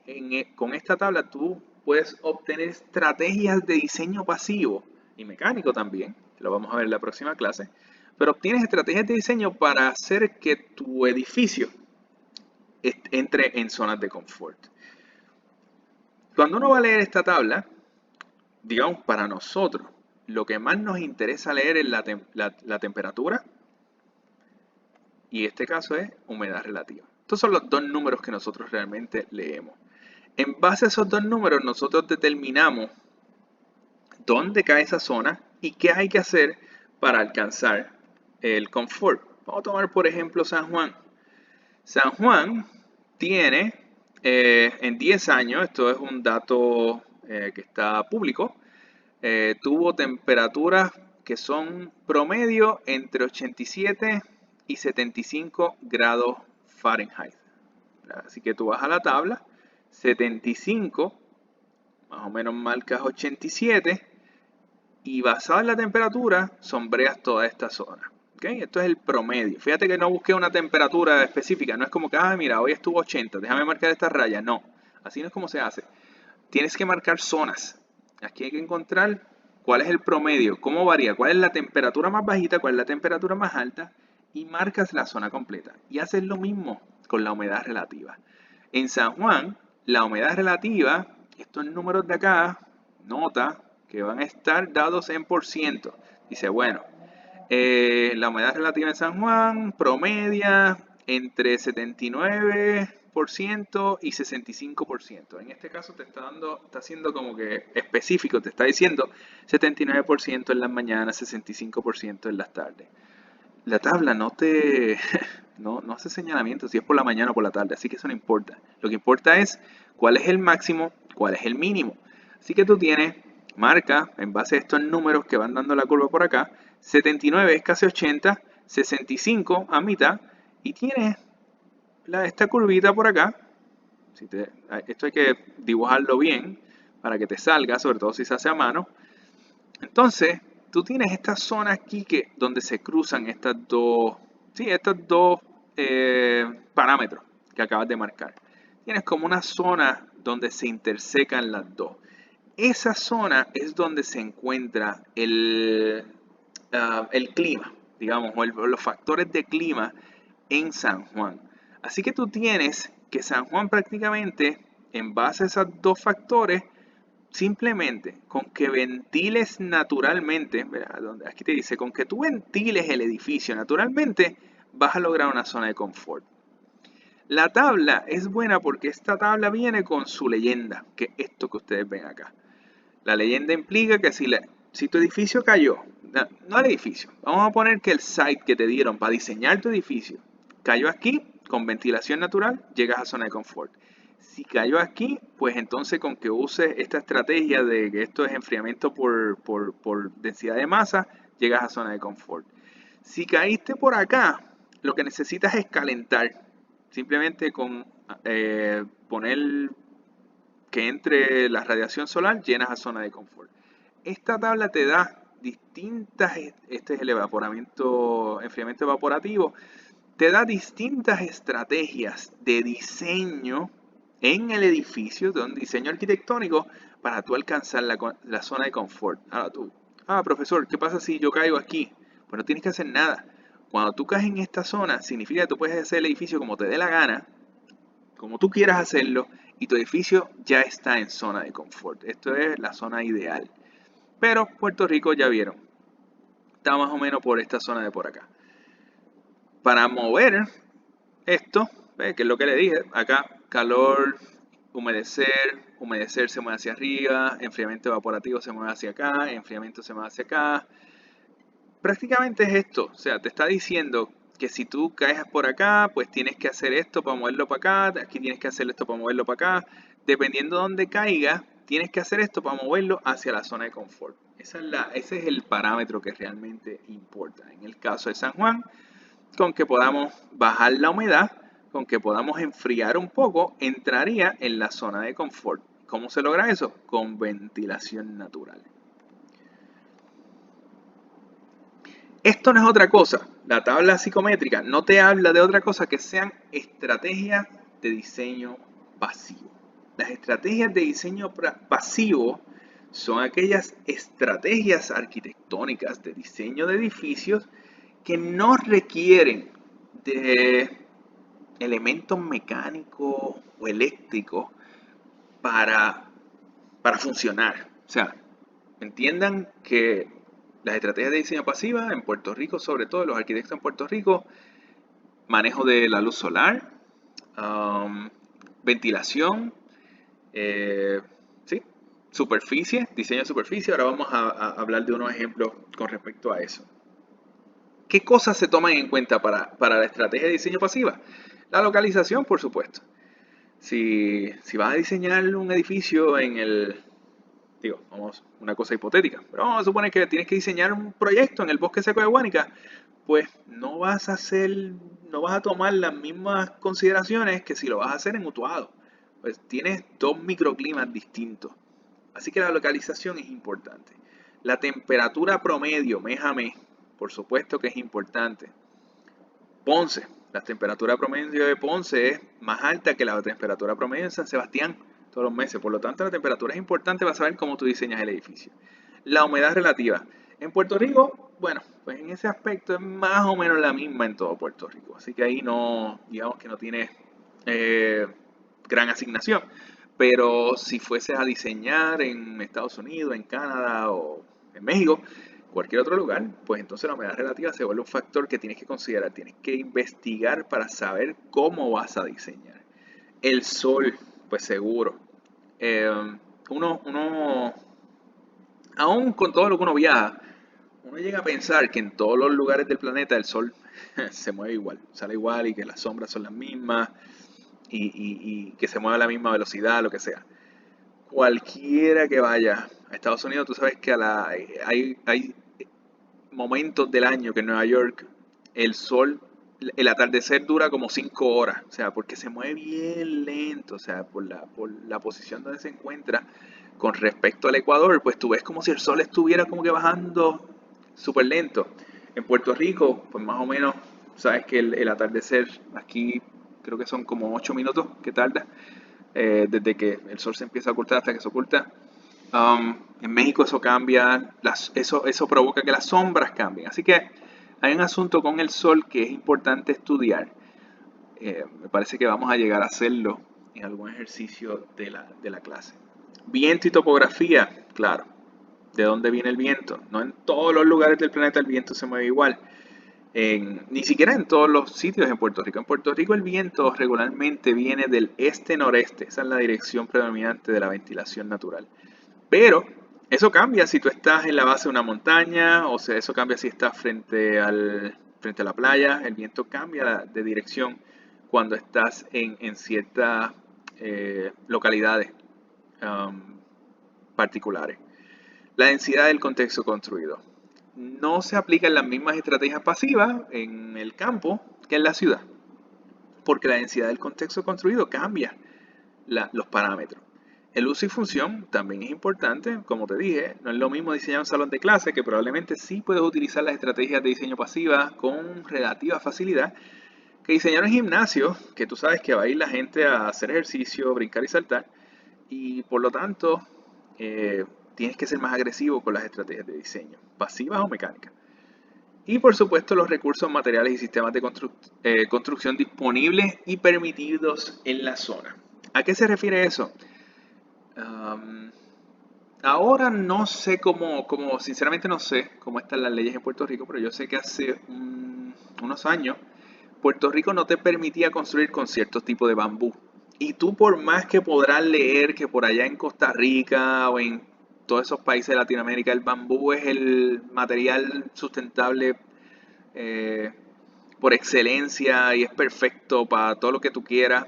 con esta tabla tú puedes obtener estrategias de diseño pasivo y mecánico también, lo vamos a ver en la próxima clase, pero obtienes estrategias de diseño para hacer que tu edificio entre en zonas de confort. Cuando uno va a leer esta tabla, digamos para nosotros, lo que más nos interesa leer es la temperatura y en este caso es humedad relativa. Estos son los dos números que nosotros realmente leemos. En base a esos dos números nosotros determinamos dónde cae esa zona y qué hay que hacer para alcanzar el confort. Vamos a tomar por ejemplo San Juan. San Juan tiene en 10 años, esto es un dato que está público, tuvo temperaturas que son promedio entre 87 y 75 grados Fahrenheit. Así que tú vas a la tabla, 75, más o menos marcas 87, y basado en la temperatura, sombreas toda esta zona. ¿Okay? Esto es el promedio. Fíjate que no busqué una temperatura específica. No es como que, mira, hoy estuvo 80, déjame marcar esta raya. No, así no es como se hace. Tienes que marcar zonas. Aquí hay que encontrar cuál es el promedio, cómo varía, cuál es la temperatura más bajita, cuál es la temperatura más alta, y marcas la zona completa. Y haces lo mismo con la humedad relativa. En San Juan, la humedad relativa, estos números de acá, nota que van a estar dados en %. Dice, bueno, la humedad relativa en San Juan promedia entre 79% y 65%. En este caso te está haciendo como que específico, te está diciendo 79% en las mañanas, 65% en las tardes. La tabla no no hace señalamiento si es por la mañana o por la tarde, así que eso no importa. Lo que importa es cuál es el máximo, cuál es el mínimo. Así que tú tienes, marca, en base a estos números que van dando la curva por acá, 79 es casi 80, 65 a mitad, y tienes esta curvita por acá. Esto hay que dibujarlo bien para que te salga, sobre todo si se hace a mano. Entonces, tú tienes esta zona aquí donde se cruzan estos dos parámetros que acabas de marcar. Tienes como una zona donde se intersecan las dos. Esa zona es donde se encuentra el clima, digamos, o los factores de clima en San Juan. Así que tú tienes que San Juan prácticamente, en base a esos dos factores, simplemente con que ventiles naturalmente, aquí te dice, con que tú ventiles el edificio naturalmente, vas a lograr una zona de confort. La tabla es buena porque esta tabla viene con su leyenda, que es esto que ustedes ven acá. La leyenda implica que si tu edificio cayó, no el edificio, vamos a poner que el site que te dieron para diseñar tu edificio cayó aquí, con ventilación natural, llegas a zona de confort. Si cayó aquí, pues entonces con que uses esta estrategia de que esto es enfriamiento por densidad de masa, llegas a zona de confort. Si caíste por acá, lo que necesitas es calentar. Simplemente con poner que entre la radiación solar, llenas a zona de confort. Esta tabla te da distintas, este es el enfriamiento evaporativo, te da distintas estrategias de diseño en el edificio, de un diseño arquitectónico, para tú alcanzar la zona de confort. Ahora tú, profesor, ¿qué pasa si yo caigo aquí? Pues no tienes que hacer nada. Cuando tú caes en esta zona, significa que tú puedes hacer el edificio como te dé la gana, como tú quieras hacerlo, y tu edificio ya está en zona de confort. Esto es la zona ideal. Pero Puerto Rico, ya vieron, está más o menos por esta zona de por acá. Para mover esto, que es lo que le dije, acá calor, humedecer se mueve hacia arriba, enfriamiento evaporativo se mueve hacia acá, enfriamiento se mueve hacia acá. Prácticamente es esto, o sea, te está diciendo que si tú caes por acá, pues tienes que hacer esto para moverlo para acá, aquí tienes que hacer esto para moverlo para acá. Dependiendo de dónde caiga, tienes que hacer esto para moverlo hacia la zona de confort. Ese es el parámetro que realmente importa. En el caso de San Juan, con que podamos bajar la humedad, con que podamos enfriar un poco, entraría en la zona de confort. ¿Cómo se logra eso? Con ventilación natural. Esto no es otra cosa. La tabla psicométrica no te habla de otra cosa que sean estrategias de diseño pasivo. Las estrategias de diseño pasivo son aquellas estrategias arquitectónicas de diseño de edificios que no requieren de elementos mecánicos o eléctricos para funcionar. O sea, entiendan que las estrategias de diseño pasiva en Puerto Rico, sobre todo los arquitectos en Puerto Rico, manejo de la luz solar, ventilación, ¿sí? Superficie, diseño de superficie. Ahora vamos a hablar de unos ejemplos con respecto a eso. ¿Qué cosas se toman en cuenta para la estrategia de diseño pasiva? La localización, por supuesto. Si vas a diseñar un edificio una cosa hipotética, pero vamos a suponer que tienes que diseñar un proyecto en el bosque seco de Guánica, pues no vas a tomar las mismas consideraciones que si lo vas a hacer en Utuado. Pues tienes dos microclimas distintos. Así que la localización es importante. La temperatura promedio, mes a mes, por supuesto que es importante. Ponce, la temperatura promedio de Ponce es más alta que la temperatura promedio en San Sebastián todos los meses. Por lo tanto, la temperatura es importante para saber cómo tú diseñas el edificio. La humedad relativa. En Puerto Rico, bueno, pues en ese aspecto es más o menos la misma en todo Puerto Rico. Así que ahí no, digamos que no tiene gran asignación. Pero si fueses a diseñar en Estados Unidos, en Canadá o en México, cualquier otro lugar, pues entonces la humedad relativa se vuelve un factor que tienes que considerar, tienes que investigar para saber cómo vas a diseñar. El sol, pues seguro. Eh, uno, aún con todo lo que uno viaja, uno llega a pensar que en todos los lugares del planeta el sol se mueve igual, sale igual y que las sombras son las mismas y que se mueve a la misma velocidad, lo que sea. Cualquiera que vaya a Estados Unidos, tú sabes que hay momentos del año que en Nueva York el sol, el atardecer dura como 5 horas, o sea, porque se mueve bien lento, o sea, por la posición donde se encuentra con respecto al Ecuador, pues tú ves como si el sol estuviera como que bajando súper lento. En Puerto Rico, pues más o menos, sabes que el atardecer aquí creo que son como 8 minutos que tarda, desde que el sol se empieza a ocultar hasta que se oculta. En México eso cambia, eso provoca que las sombras cambien. Así que hay un asunto con el sol que es importante estudiar. Me parece que vamos a llegar a hacerlo en algún ejercicio de la clase. Viento y topografía, claro. ¿De dónde viene el viento? No en todos los lugares del planeta el viento se mueve igual. Ni siquiera en todos los sitios en Puerto Rico. En Puerto Rico el viento regularmente viene del este-noreste. Esa es la dirección predominante de la ventilación natural. Pero eso cambia si tú estás en la base de una montaña, o sea, eso cambia si estás frente a la playa. El viento cambia de dirección cuando estás en ciertas localidades particulares. La densidad del contexto construido. No se aplican las mismas estrategias pasivas en el campo que en la ciudad, porque la densidad del contexto construido cambia los parámetros. El uso y función también es importante, como te dije, no es lo mismo diseñar un salón de clase, que probablemente sí puedes utilizar las estrategias de diseño pasiva con relativa facilidad, que diseñar un gimnasio, que tú sabes que va a ir la gente a hacer ejercicio, brincar y saltar, y por lo tanto tienes que ser más agresivo con las estrategias de diseño, pasivas o mecánicas. Y por supuesto los recursos materiales y sistemas de construcción disponibles y permitidos en la zona. ¿A qué se refiere eso? Ahora no sé sinceramente no sé cómo están las leyes en Puerto Rico, pero yo sé que hace unos años Puerto Rico no te permitía construir con ciertos tipos de bambú. Y tú por más que podrás leer que por allá en Costa Rica o en todos esos países de Latinoamérica el bambú es el material sustentable eh, por excelencia y es perfecto para todo lo que tú quieras,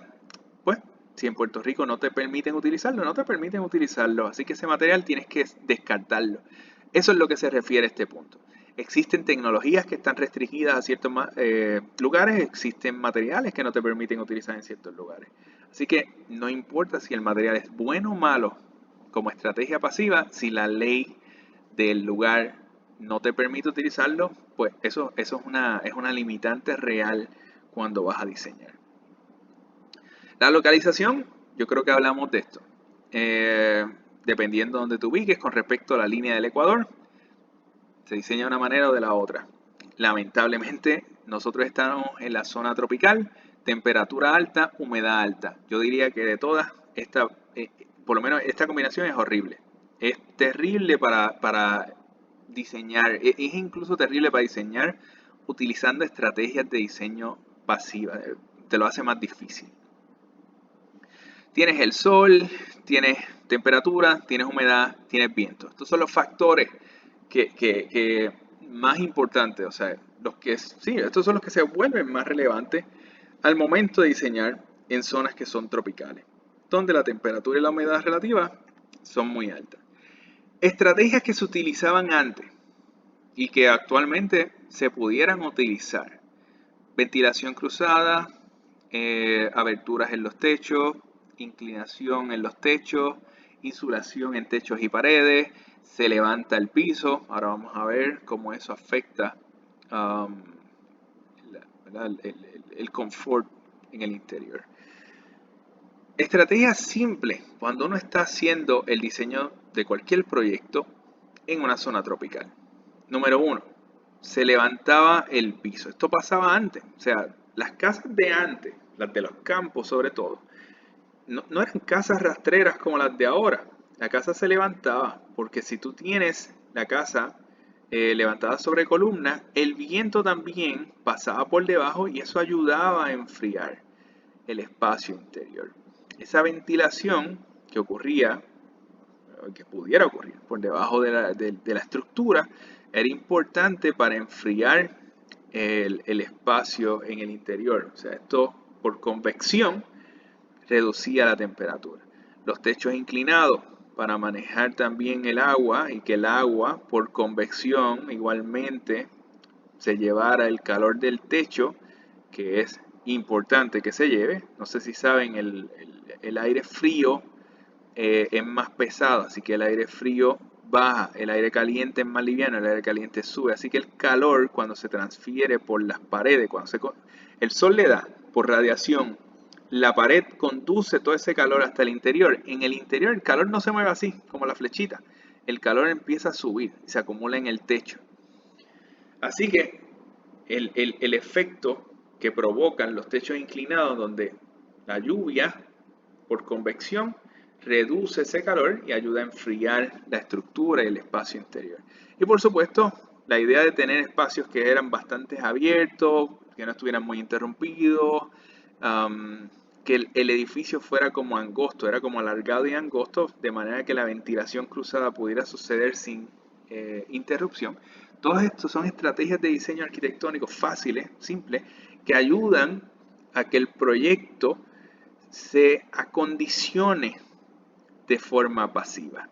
pues si en Puerto Rico no te permiten utilizarlo, no te permiten utilizarlo. Así que ese material tienes que descartarlo. Eso es lo que se refiere a este punto. Existen tecnologías que están restringidas a ciertos lugares, existen materiales que no te permiten utilizar en ciertos lugares. Así que no importa si el material es bueno o malo como estrategia pasiva, si la ley del lugar no te permite utilizarlo, pues eso es una limitante real cuando vas a diseñar. La localización, yo creo que hablamos de esto. Dependiendo de donde te ubiques con respecto a la línea del Ecuador, se diseña de una manera o de la otra. Lamentablemente, nosotros estamos en la zona tropical, temperatura alta, humedad alta. Yo diría que de todas, por lo menos esta combinación es horrible. Es terrible para diseñar, es incluso terrible para diseñar utilizando estrategias de diseño pasiva. Te lo hace más difícil. Tienes el sol, tienes temperatura, tienes humedad, tienes viento. Estos son los factores que más importantes, o sea, estos son los que se vuelven más relevantes al momento de diseñar en zonas que son tropicales, donde la temperatura y la humedad relativa son muy altas. Estrategias que se utilizaban antes y que actualmente se pudieran utilizar. Ventilación cruzada, aberturas en los techos, inclinación en los techos, insulación en techos y paredes, se levanta el piso. Ahora vamos a ver cómo eso afecta el confort en el interior. Estrategia simple cuando uno está haciendo el diseño de cualquier proyecto en una zona tropical. Número 1, se levantaba el piso. Esto pasaba antes, o sea, las casas de antes, las de los campos sobre todo, no eran casas rastreras como las de ahora. La casa se levantaba porque si tú tienes la casa levantadas sobre columnas, el viento también pasaba por debajo y eso ayudaba a enfriar el espacio interior. Esa ventilación que ocurría, que pudiera ocurrir por debajo de la estructura, era importante para enfriar el espacio en el interior. O sea, esto por convección reducía la temperatura. Los techos inclinados para manejar también el agua y que el agua por convección igualmente se llevara el calor del techo, que es importante que se lleve. No sé si saben, el aire frío es más pesado, así que el aire frío baja, el aire caliente es más liviano, el aire caliente sube, así que el calor cuando se transfiere por las paredes, el sol le da por radiación, la pared conduce todo ese calor hasta el interior. En el interior el calor no se mueve así, como la flechita, el calor empieza a subir, se acumula en el techo. Así que el efecto que provocan los techos inclinados, donde la lluvia por convección reduce ese calor y ayuda a enfriar la estructura y el espacio interior. Y por supuesto, la idea de tener espacios que eran bastante abiertos, que no estuvieran muy interrumpidos, que el edificio fuera como angosto, era como alargado y angosto, de manera que la ventilación cruzada pudiera suceder sin interrupción. Todos estos son estrategias de diseño arquitectónico fáciles, simples, que ayudan a que el proyecto se acondicione de forma pasiva.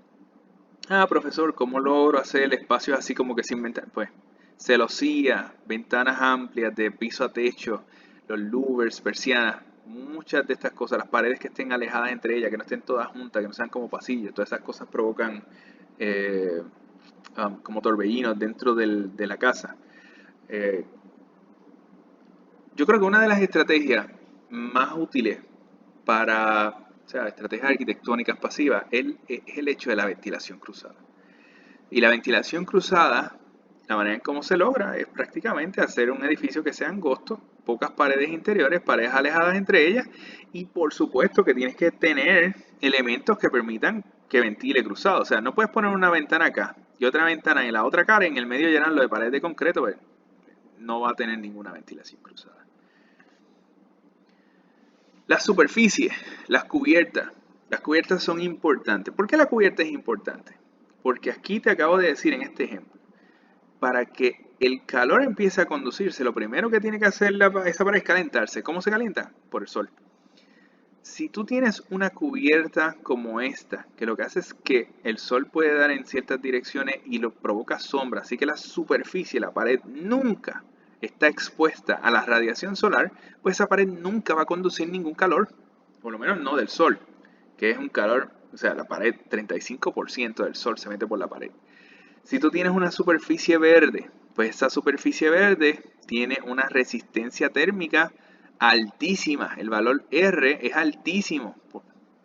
Profesor, ¿cómo logro hacer el espacio así como que sin ventanas? Pues, celosía, ventanas amplias de piso a techo, los louvers, persianas, muchas de estas cosas, las paredes que estén alejadas entre ellas, que no estén todas juntas, que no sean como pasillos, todas esas cosas provocan como torbellinos dentro de la casa. Yo creo que una de las estrategias más útiles para, o sea, estrategias arquitectónicas pasivas es el hecho de la ventilación cruzada. Y la ventilación cruzada, la manera en cómo se logra es prácticamente hacer un edificio que sea angosto, pocas paredes interiores, paredes alejadas entre ellas, y por supuesto que tienes que tener elementos que permitan que ventile cruzado. O sea, no puedes poner una ventana acá y otra ventana en la otra cara y en el medio llenarlo de paredes de concreto, pues no va a tener ninguna ventilación cruzada. Las superficies, las cubiertas son importantes. ¿Por qué la cubierta es importante? Porque aquí te acabo de decir en este ejemplo, para que el calor empiece a conducirse, lo primero que tiene que hacer esa pared es calentarse. ¿Cómo se calienta? Por el sol. Si tú tienes una cubierta como esta, que lo que hace es que el sol puede dar en ciertas direcciones y lo provoca sombra, así que la superficie, la pared, nunca está expuesta a la radiación solar, pues esa pared nunca va a conducir ningún calor, por lo menos no del sol, que es un calor, o sea, la pared, 35% del sol se mete por la pared. Si tú tienes una superficie verde, pues esa superficie verde tiene una resistencia térmica altísima, el valor R es altísimo,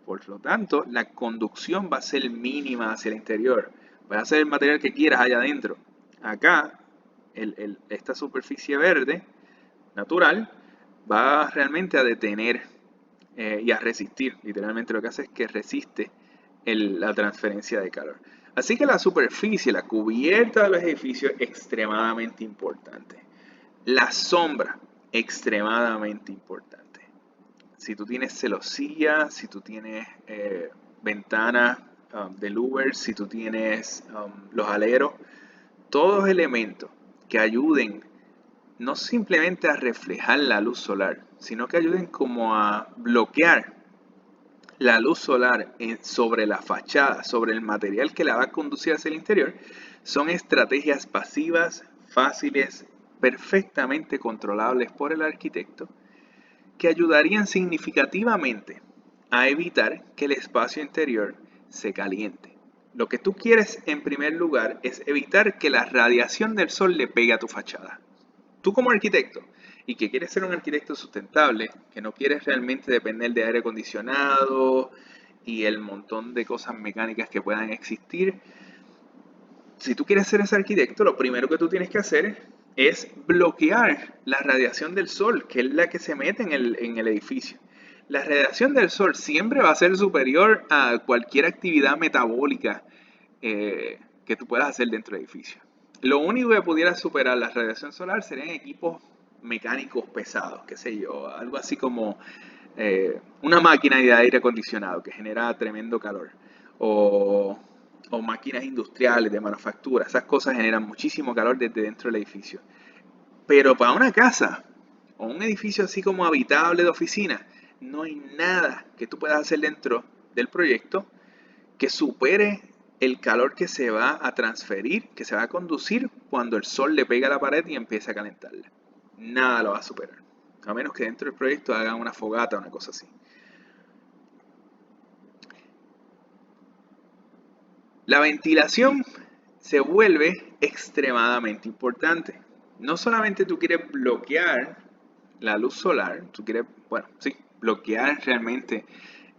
por lo tanto la conducción va a ser mínima hacia el interior, va a ser el material que quieras allá adentro. Acá, esta superficie verde natural va realmente a detener y a resistir, literalmente lo que hace es que resiste la transferencia de calor. Así que la superficie, la cubierta de los edificios es extremadamente importante. La sombra, extremadamente importante. Si tú tienes celosía, si tú tienes ventanas de louvers, si tú tienes los aleros, todos elementos que ayuden no simplemente a reflejar la luz solar, sino que ayuden como a bloquear la luz solar sobre la fachada, sobre el material que la va a conducir hacia el interior, son estrategias pasivas, fáciles, perfectamente controlables por el arquitecto, que ayudarían significativamente a evitar que el espacio interior se caliente. Lo que tú quieres en primer lugar es evitar que la radiación del sol le pegue a tu fachada. Tú como arquitecto, y que quieres ser un arquitecto sustentable, que no quieres realmente depender de aire acondicionado y el montón de cosas mecánicas que puedan existir, si tú quieres ser ese arquitecto, lo primero que tú tienes que hacer es bloquear la radiación del sol, que es la que se mete en el edificio. La radiación del sol siempre va a ser superior a cualquier actividad metabólica que tú puedas hacer dentro del edificio. Lo único que pudiera superar la radiación solar serían equipos mecánicos pesados, qué sé yo, algo así como una máquina de aire acondicionado que genera tremendo calor, o, o máquinas industriales de manufactura. Esas cosas generan muchísimo calor desde dentro del edificio. Pero para una casa o un edificio así como habitable de oficina, no hay nada que tú puedas hacer dentro del proyecto que supere el calor que se va a transferir, que se va a conducir cuando el sol le pega a la pared y empieza a calentarla. Nada lo va a superar. A menos que dentro del proyecto hagan una fogata o una cosa así. La ventilación se vuelve extremadamente importante. No solamente tú quieres bloquear la luz solar, tú quieres, bueno, sí, bloquear realmente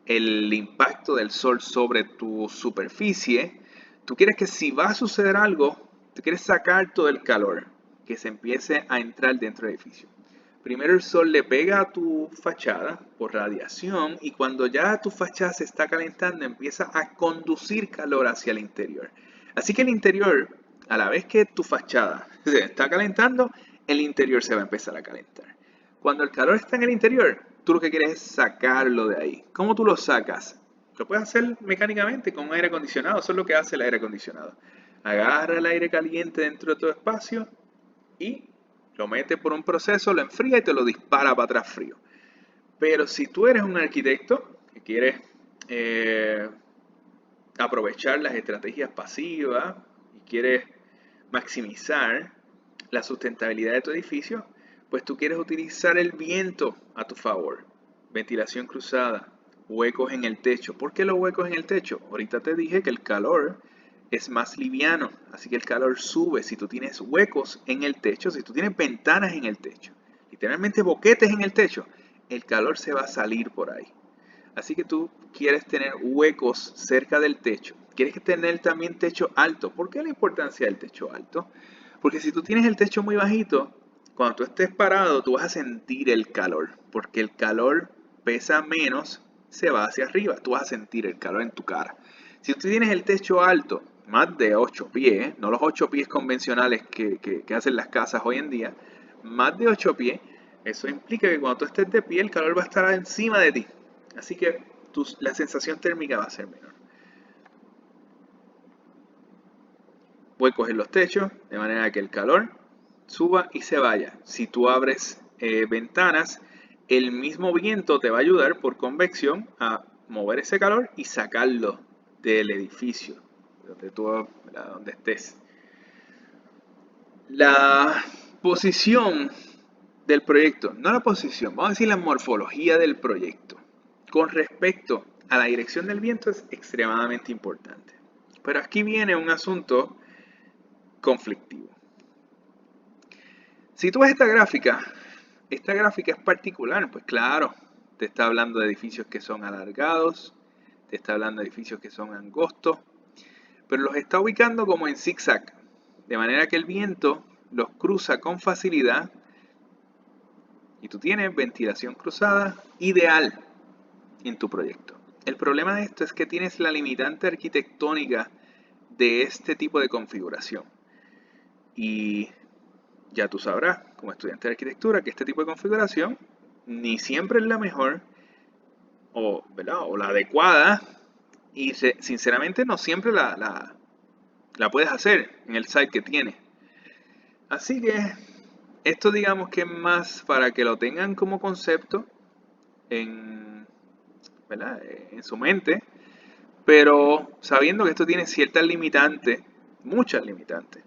el impacto del sol sobre tu superficie. Tú quieres que si va a suceder algo, tú quieres sacar todo el calor que se empiece a entrar dentro del edificio. Primero el sol le pega a tu fachada por radiación y cuando ya tu fachada se está calentando empieza a conducir calor hacia el interior. Así que el interior, a la vez que tu fachada se está calentando, el interior se va a empezar a calentar. Cuando el calor está en el interior, tú lo que quieres es sacarlo de ahí. ¿Cómo tú lo sacas? Lo puedes hacer mecánicamente con un aire acondicionado. Eso es lo que hace el aire acondicionado. Agarra el aire caliente dentro de tu espacio y lo mete por un proceso, lo enfría y te lo dispara para atrás frío. Pero si tú eres un arquitecto que quieres aprovechar las estrategias pasivas y quieres maximizar la sustentabilidad de tu edificio, pues tú quieres utilizar el viento a tu favor. Ventilación cruzada, huecos en el techo. ¿Por qué los huecos en el techo? Ahorita te dije que el calor es más liviano, así que el calor sube si tú tienes huecos en el techo, si tú tienes ventanas en el techo, literalmente boquetes en el techo, el calor se va a salir por ahí. Así que tú quieres tener huecos cerca del techo. Quieres tener también techo alto. ¿Por qué la importancia del techo alto? Porque si tú tienes el techo muy bajito, cuando tú estés parado, tú vas a sentir el calor. Porque el calor pesa menos, se va hacia arriba. Tú vas a sentir el calor en tu cara. Si tú tienes el techo alto, más de 8 pies, no los 8 pies convencionales que hacen las casas hoy en día, más de 8 pies, eso implica que cuando tú estés de pie, el calor va a estar encima de ti. Así que la sensación térmica va a ser menor. Huecos en los techos, de manera que el calor suba y se vaya. Si tú abres ventanas, el mismo viento te va a ayudar por convección a mover ese calor y sacarlo del edificio, donde estés. La posición del proyecto, no la posición, vamos a decir la morfología del proyecto, con respecto a la dirección del viento es extremadamente importante. Pero aquí viene un asunto conflictivo. Si tú ves esta gráfica es particular, pues claro, te está hablando de edificios que son alargados, te está hablando de edificios que son angostos, pero los está ubicando como en zigzag, de manera que el viento los cruza con facilidad y tú tienes ventilación cruzada ideal en tu proyecto. El problema de esto es que tienes la limitante arquitectónica de este tipo de configuración. Y ya tú sabrás, como estudiante de arquitectura, que este tipo de configuración ni siempre es la mejor o la adecuada y sinceramente no siempre la puedes hacer en el site que tienes. Así que esto digamos que es más para que lo tengan como concepto en su mente, pero sabiendo que esto tiene ciertas limitantes, muchas limitantes,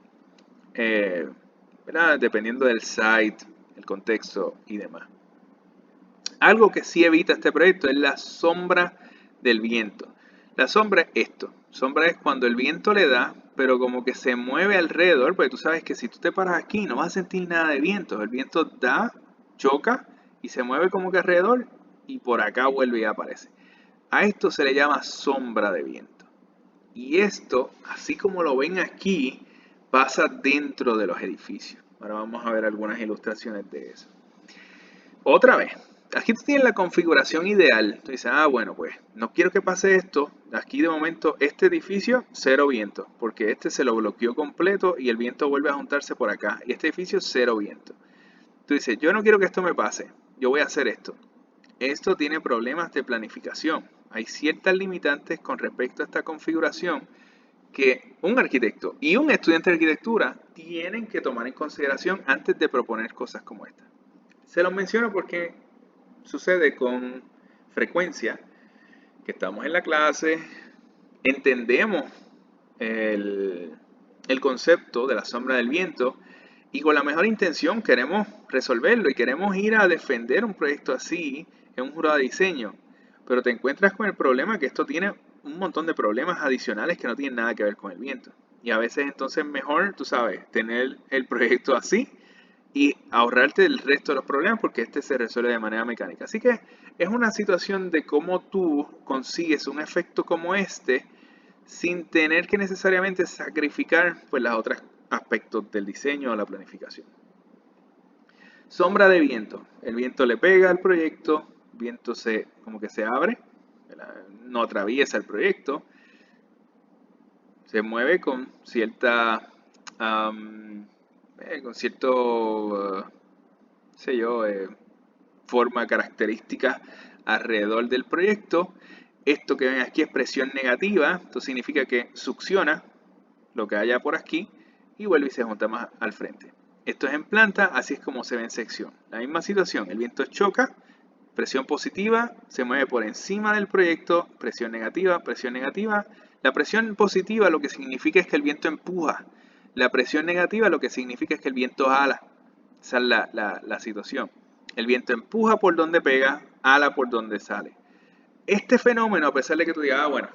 dependiendo del site, el contexto y demás. Algo que sí evita este proyecto es la sombra del viento. La sombra es esto. Sombra es cuando el viento le da, pero como que se mueve alrededor, porque tú sabes que si tú te paras aquí no vas a sentir nada de viento. El viento da, choca y se mueve como que alrededor y por acá vuelve y aparece. A esto se le llama sombra de viento. Y esto, así como lo ven aquí, pasa dentro de los edificios. Ahora vamos a ver algunas ilustraciones de eso. Otra vez, aquí tú tienes la configuración ideal. Tú dices, bueno, pues no quiero que pase esto. Aquí de momento este edificio, cero viento, porque este se lo bloqueó completo y el viento vuelve a juntarse por acá. Y este edificio, cero viento. Tú dices, yo no quiero que esto me pase. Yo voy a hacer esto. Esto tiene problemas de planificación. Hay ciertas limitantes con respecto a esta configuración que un arquitecto y un estudiante de arquitectura tienen que tomar en consideración antes de proponer cosas como esta. Se los menciono porque sucede con frecuencia que estamos en la clase, entendemos el, el concepto de la sombra del viento y con la mejor intención queremos resolverlo y queremos ir a defender un proyecto así en un jurado de diseño, pero te encuentras con el problema que esto tiene un montón de problemas adicionales que no tienen nada que ver con el viento. Y a veces entonces mejor, tú sabes, tener el proyecto así y ahorrarte el resto de los problemas porque este se resuelve de manera mecánica. Así que es una situación de cómo tú consigues un efecto como este sin tener que necesariamente sacrificar pues los otros aspectos del diseño o la planificación. Sombra de viento. El viento le pega al proyecto, el viento como que se abre, no atraviesa el proyecto, se mueve con cierta con cierto forma característica alrededor del proyecto. Esto que ven aquí es presión negativa, esto significa que succiona lo que haya por aquí y vuelve y se junta más al frente. Esto es en planta, así es como se ve en sección. La misma situación, el viento choca, presión positiva, se mueve por encima del proyecto, presión negativa, presión negativa. La presión positiva lo que significa es que el viento empuja. La presión negativa lo que significa es que el viento ala. Esa es la situación. El viento empuja por donde pega, ala por donde sale. Este fenómeno, a pesar de que tú digas, bueno,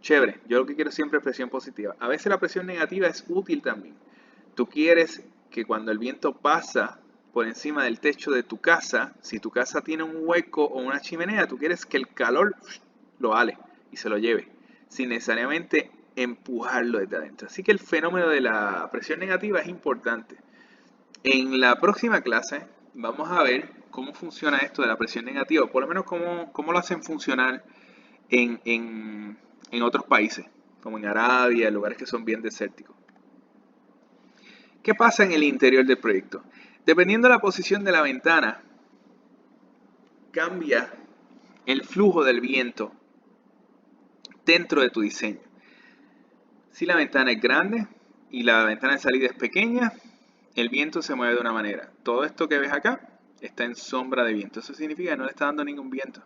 chévere, yo lo que quiero siempre es presión positiva. A veces la presión negativa es útil también. Tú quieres que cuando el viento pasa por encima del techo de tu casa, si tu casa tiene un hueco o una chimenea, tú quieres que el calor lo ale y se lo lleve, sin necesariamente empujarlo desde adentro. Así que el fenómeno de la presión negativa es importante. En la próxima clase vamos a ver cómo funciona esto de la presión negativa, por lo menos cómo lo hacen funcionar en otros países, como en Arabia, en lugares que son bien desérticos. ¿Qué pasa en el interior del proyecto? Dependiendo de la posición de la ventana, cambia el flujo del viento dentro de tu diseño. Si la ventana es grande y la ventana de salida es pequeña, el viento se mueve de una manera. Todo esto que ves acá está en sombra de viento. Eso significa que no le está dando ningún viento.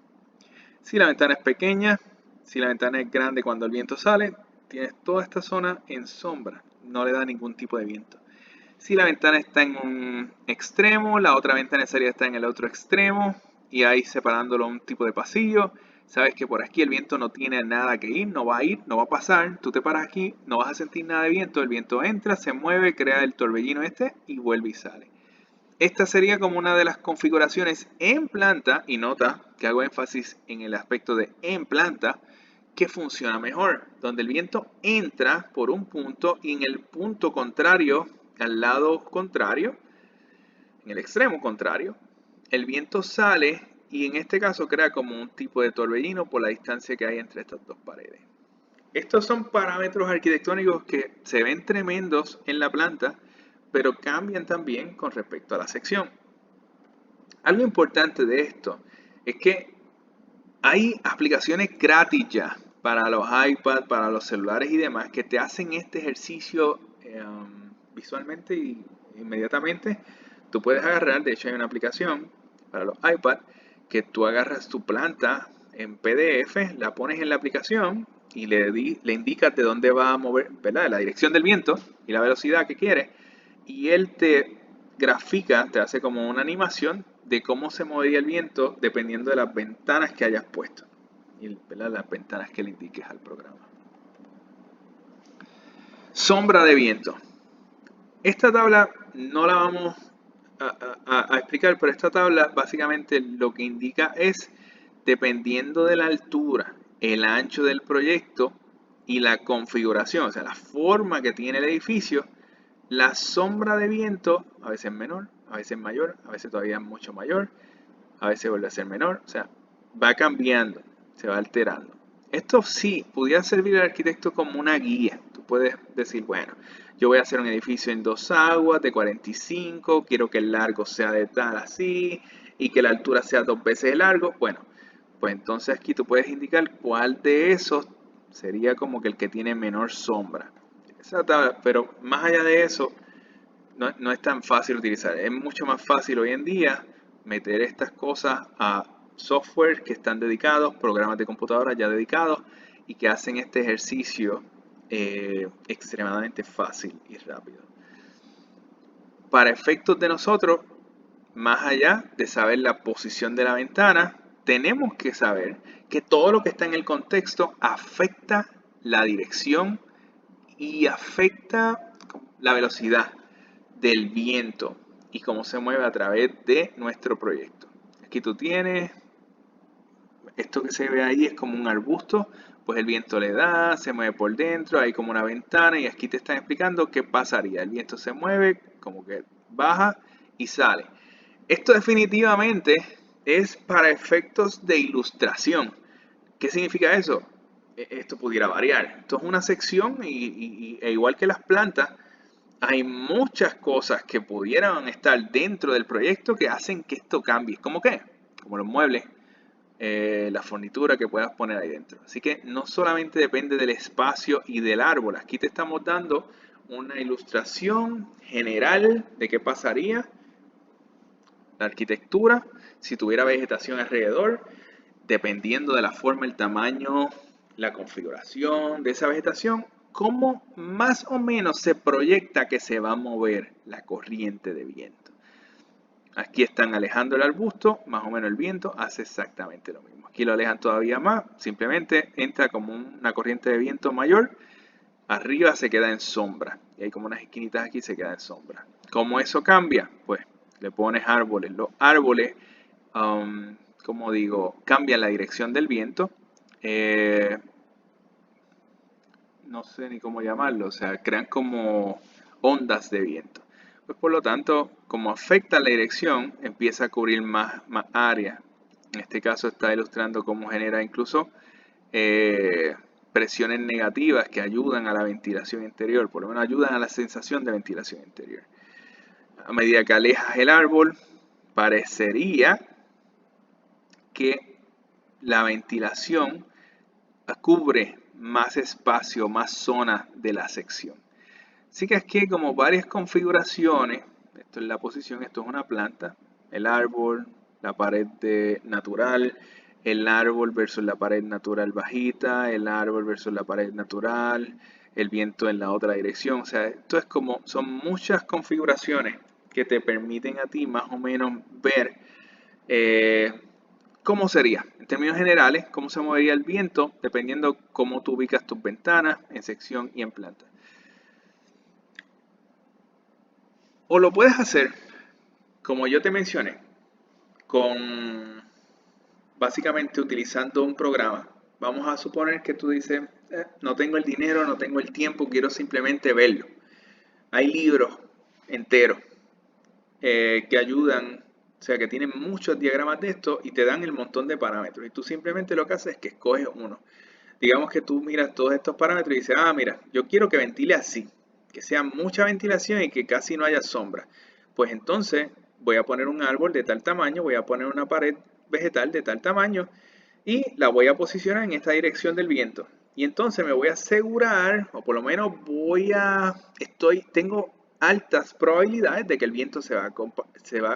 Si la ventana es pequeña, si la ventana es grande cuando el viento sale, tienes toda esta zona en sombra. No le da ningún tipo de viento. Si la ventana está en un extremo, la otra ventana de salida está en el otro extremo y ahí separándolo un tipo de pasillo, sabes que por aquí el viento no tiene nada que ir, no va a ir, no va a pasar, tú te paras aquí, no vas a sentir nada de viento, el viento entra, se mueve, crea el torbellino este y vuelve y sale. Esta sería como una de las configuraciones en planta, y nota que hago énfasis en el aspecto de en planta, que funciona mejor, donde el viento entra por un punto y en el punto contrario, al lado contrario, en el extremo contrario, el viento sale y en este caso crea como un tipo de torbellino por la distancia que hay entre estas dos paredes. Estos son parámetros arquitectónicos que se ven tremendos en la planta, pero cambian también con respecto a la sección. Algo importante de esto es que hay aplicaciones gratis ya para los iPads, para los celulares y demás que te hacen este ejercicio visualmente y inmediatamente. Tú puedes agarrar, de hecho hay una aplicación para los iPads que tú agarras tu planta en PDF, la pones en la aplicación y le indicas de dónde va a mover, ¿verdad? La dirección del viento y la velocidad que quieres y él te grafica, te hace como una animación de cómo se movería el viento dependiendo de las ventanas que hayas puesto y, ¿verdad?, las ventanas que le indiques al programa. Sombra de viento. Esta tabla no la vamos a explicar, pero esta tabla básicamente lo que indica es, dependiendo de la altura, el ancho del proyecto y la configuración, o sea, la forma que tiene el edificio, la sombra de viento a veces menor, a veces mayor, a veces todavía mucho mayor, a veces vuelve a ser menor, o sea, va cambiando, se va alterando. Esto sí, pudiera servir al arquitecto como una guía. Tú puedes decir, bueno, yo voy a hacer un edificio en 2 aguas de 45, quiero que el largo sea de tal así y que la altura sea 2 veces el largo. Bueno, pues entonces aquí tú puedes indicar cuál de esos sería como que el que tiene menor sombra. Pero más allá de eso, no es tan fácil utilizar. Es mucho más fácil hoy en día meter estas cosas a software que están dedicados, programas de computadora ya dedicados y que hacen este ejercicio extremadamente fácil y rápido. Para efectos de nosotros, más allá de saber la posición de la ventana, tenemos que saber que todo lo que está en el contexto afecta la dirección y afecta la velocidad del viento y cómo se mueve a través de nuestro proyecto. Aquí tú tienes esto que se ve ahí, es como un arbusto, pues el viento le da, se mueve por dentro, hay como una ventana y aquí te están explicando qué pasaría. El viento se mueve, como que baja y sale. Esto definitivamente es para efectos de ilustración. ¿Qué significa eso? Esto pudiera variar. Esto es una sección e igual que las plantas, hay muchas cosas que pudieran estar dentro del proyecto que hacen que esto cambie. ¿Cómo qué? Como los muebles, la fornitura que puedas poner ahí dentro. Así que no solamente depende del espacio y del árbol. Aquí te estamos dando una ilustración general de qué pasaría la arquitectura si tuviera vegetación alrededor, dependiendo de la forma, el tamaño, la configuración de esa vegetación, cómo más o menos se proyecta que se va a mover la corriente de viento. Aquí están alejando el arbusto, más o menos el viento hace exactamente lo mismo. Aquí lo alejan todavía más, simplemente entra como una corriente de viento mayor, arriba se queda en sombra. Y hay como unas esquinitas aquí, se queda en sombra. ¿Cómo eso cambia? Pues le pones árboles. Los árboles, como digo, cambian la dirección del viento. No sé ni cómo llamarlo, o sea, crean como ondas de viento. Pues por lo tanto, como afecta la dirección, empieza a cubrir más área. En este caso está ilustrando cómo genera incluso presiones negativas que ayudan a la ventilación interior, por lo menos ayudan a la sensación de ventilación interior. A medida que alejas el árbol, parecería que la ventilación cubre más espacio, más zona de la sección. Así que aquí hay como varias configuraciones. Esto es la posición, esto es una planta, el árbol, la pared natural, el árbol versus la pared natural bajita, el árbol versus la pared natural, el viento en la otra dirección. O sea, esto es como, son muchas configuraciones que te permiten a ti más o menos ver cómo sería, en términos generales, cómo se movería el viento dependiendo cómo tú ubicas tus ventanas en sección y en planta. O lo puedes hacer, como yo te mencioné, con básicamente utilizando un programa. Vamos a suponer que tú dices, no tengo el dinero, no tengo el tiempo, quiero simplemente verlo. Hay libros enteros que ayudan, o sea, que tienen muchos diagramas de esto y te dan el montón de parámetros. Y tú simplemente lo que haces es que escoges uno. Digamos que tú miras todos estos parámetros y dices, mira, yo quiero que ventile así, que sea mucha ventilación y que casi no haya sombra. Pues entonces voy a poner un árbol de tal tamaño, voy a poner una pared vegetal de tal tamaño y la voy a posicionar en esta dirección del viento. Y entonces me voy a asegurar, o por lo menos tengo altas probabilidades de que el viento se va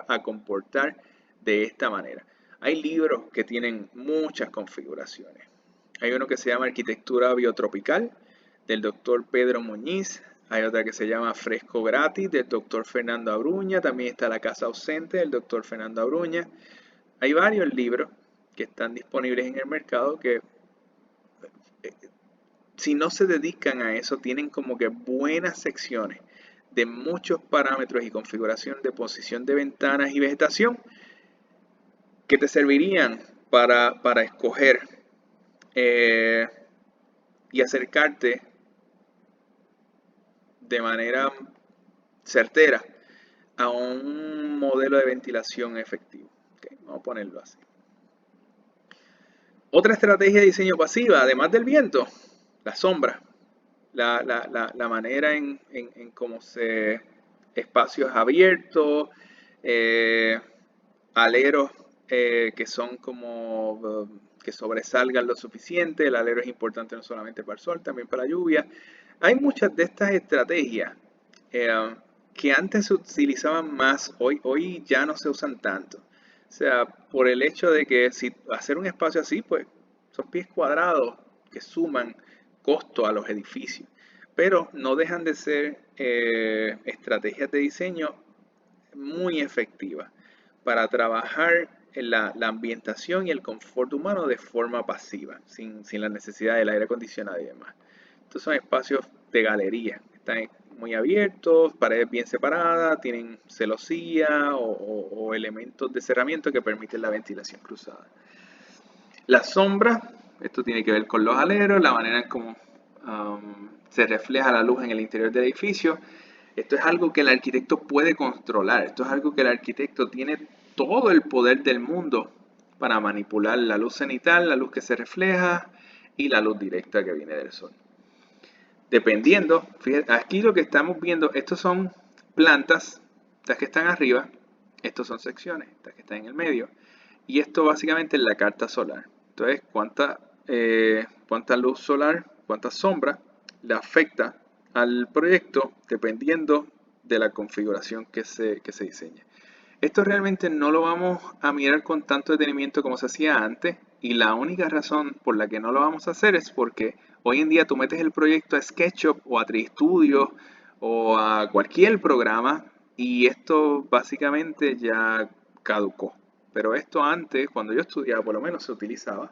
a comportar de esta manera. Hay libros que tienen muchas configuraciones. Hay uno que se llama Arquitectura Biotropical, del doctor Pedro Muñiz. Hay otra que se llama Fresco Gratis, del doctor Fernando Abruña. También está La Casa Ausente, del doctor Fernando Abruña. Hay varios libros que están disponibles en el mercado que, si no se dedican a eso, tienen como que buenas secciones de muchos parámetros y configuración de posición de ventanas y vegetación que te servirían para escoger y acercarte de manera certera a un modelo de ventilación efectivo. ¿Okay? Vamos a ponerlo así. Otra estrategia de diseño pasiva, además del viento, la sombra. La manera en cómo se espacios abiertos, aleros que son como que sobresalgan lo suficiente. El alero es importante no solamente para el sol, también para la lluvia. Hay muchas de estas estrategias que antes se utilizaban más, hoy ya no se usan tanto. O sea, por el hecho de que si hacer un espacio así, pues son pies cuadrados que suman costo a los edificios, pero no dejan de ser estrategias de diseño muy efectivas para trabajar en la ambientación y el confort humano de forma pasiva, sin la necesidad del aire acondicionado y demás. Estos son espacios de galería, están muy abiertos, paredes bien separadas, tienen celosía o elementos de cerramiento que permiten la ventilación cruzada. La sombra, esto tiene que ver con los aleros, la manera en cómo se refleja la luz en el interior del edificio. Esto es algo que el arquitecto puede controlar, esto es algo que el arquitecto tiene todo el poder del mundo para manipular la luz cenital, la luz que se refleja y la luz directa que viene del sol. Dependiendo, fíjate, aquí lo que estamos viendo, estos son plantas, estas que están arriba, estos son secciones, estas que están en el medio, y esto básicamente es la carta solar. Entonces, cuánta luz solar, cuánta sombra le afecta al proyecto dependiendo de la configuración que se diseñe. Esto realmente no lo vamos a mirar con tanto detenimiento como se hacía antes, y la única razón por la que no lo vamos a hacer es porque hoy en día tú metes el proyecto a SketchUp o a 3Studio o a cualquier programa y esto básicamente ya caducó. Pero esto antes, cuando yo estudiaba, por lo menos se utilizaba.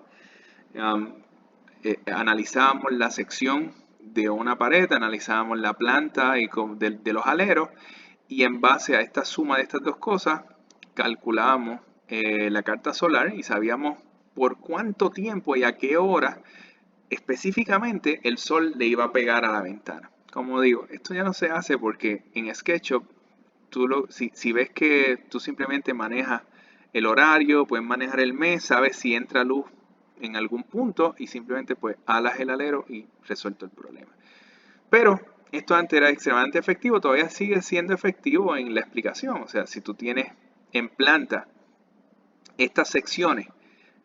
Analizábamos la sección de una pared, analizábamos la planta de los aleros y en base a esta suma de estas dos cosas calculábamos la carta solar y sabíamos por cuánto tiempo y a qué hora específicamente el sol le iba a pegar a la ventana. Como digo, esto ya no se hace porque en SketchUp si ves que tú simplemente manejas el horario, puedes manejar el mes, sabes si entra luz en algún punto y simplemente pues alas el alero y resuelto el problema. Pero esto antes era extremadamente efectivo, todavía sigue siendo efectivo en la explicación. O sea, si tú tienes en planta estas secciones,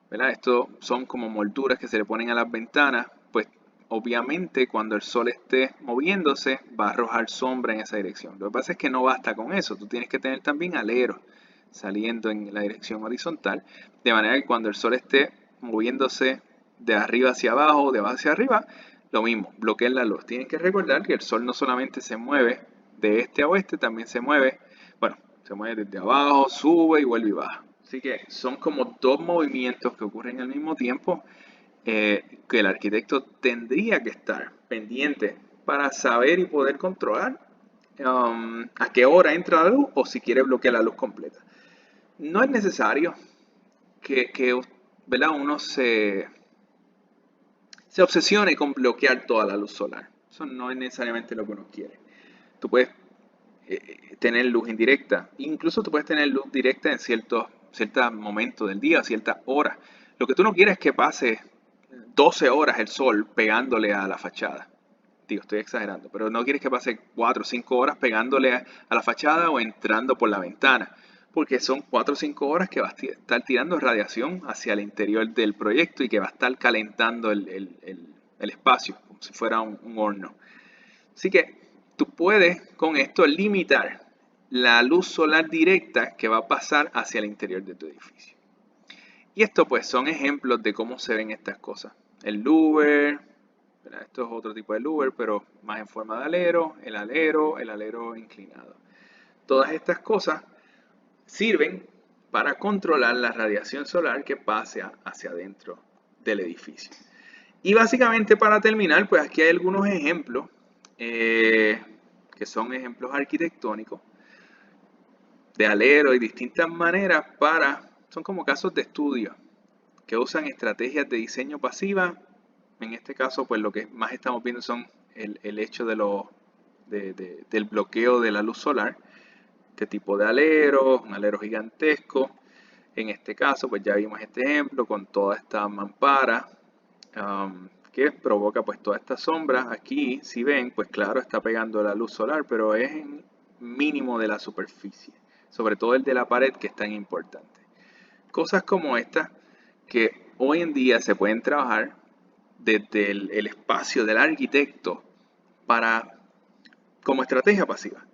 ¿verdad? Estos son como molduras que se le ponen a las ventanas, pues obviamente cuando el sol esté moviéndose va a arrojar sombra en esa dirección. Lo que pasa es que no basta con eso, tú tienes que tener también aleros saliendo en la dirección horizontal, de manera que cuando el sol esté moviéndose de arriba hacia abajo, de abajo hacia arriba, lo mismo, bloqueen la luz. Tienes que recordar que el sol no solamente se mueve de este a oeste, también se mueve, bueno, se mueve desde abajo, sube y vuelve y baja. Así que son como dos movimientos que ocurren al mismo tiempo que el arquitecto tendría que estar pendiente para saber y poder controlar a qué hora entra la luz o si quiere bloquear la luz completa. No es necesario que ¿verdad? Uno se obsesione con bloquear toda la luz solar. Eso no es necesariamente lo que uno quiere. Tú puedes tener luz indirecta. Incluso tú puedes tener luz directa en ciertos momentos del día, ciertas horas. Lo que tú no quieres es que pase 12 horas el sol pegándole a la fachada. Digo, estoy exagerando, pero no quieres que pase 4 o 5 horas pegándole a la fachada o entrando por la ventana, porque son 4 o 5 horas que va a estar tirando radiación hacia el interior del proyecto y que va a estar calentando el espacio, como si fuera un horno. Así que tú puedes con esto limitar la luz solar directa que va a pasar hacia el interior de tu edificio. Y esto pues son ejemplos de cómo se ven estas cosas. El louver, esto es otro tipo de louver, pero más en forma de alero, el alero inclinado. Todas estas cosas sirven para controlar la radiación solar que pase hacia adentro del edificio. Y básicamente para terminar, pues aquí hay algunos ejemplos que son ejemplos arquitectónicos de alero y distintas maneras son como casos de estudio que usan estrategias de diseño pasiva. En este caso, pues lo que más estamos viendo son el hecho del bloqueo de la luz solar. Este tipo de alero, un alero gigantesco. En este caso, pues ya vimos este ejemplo con toda esta mampara que provoca pues toda esta sombra. Aquí, si ven, pues claro, está pegando la luz solar, pero es en mínimo de la superficie, sobre todo el de la pared, que es tan importante. Cosas como estas que hoy en día se pueden trabajar desde el espacio del arquitecto como estrategia pasiva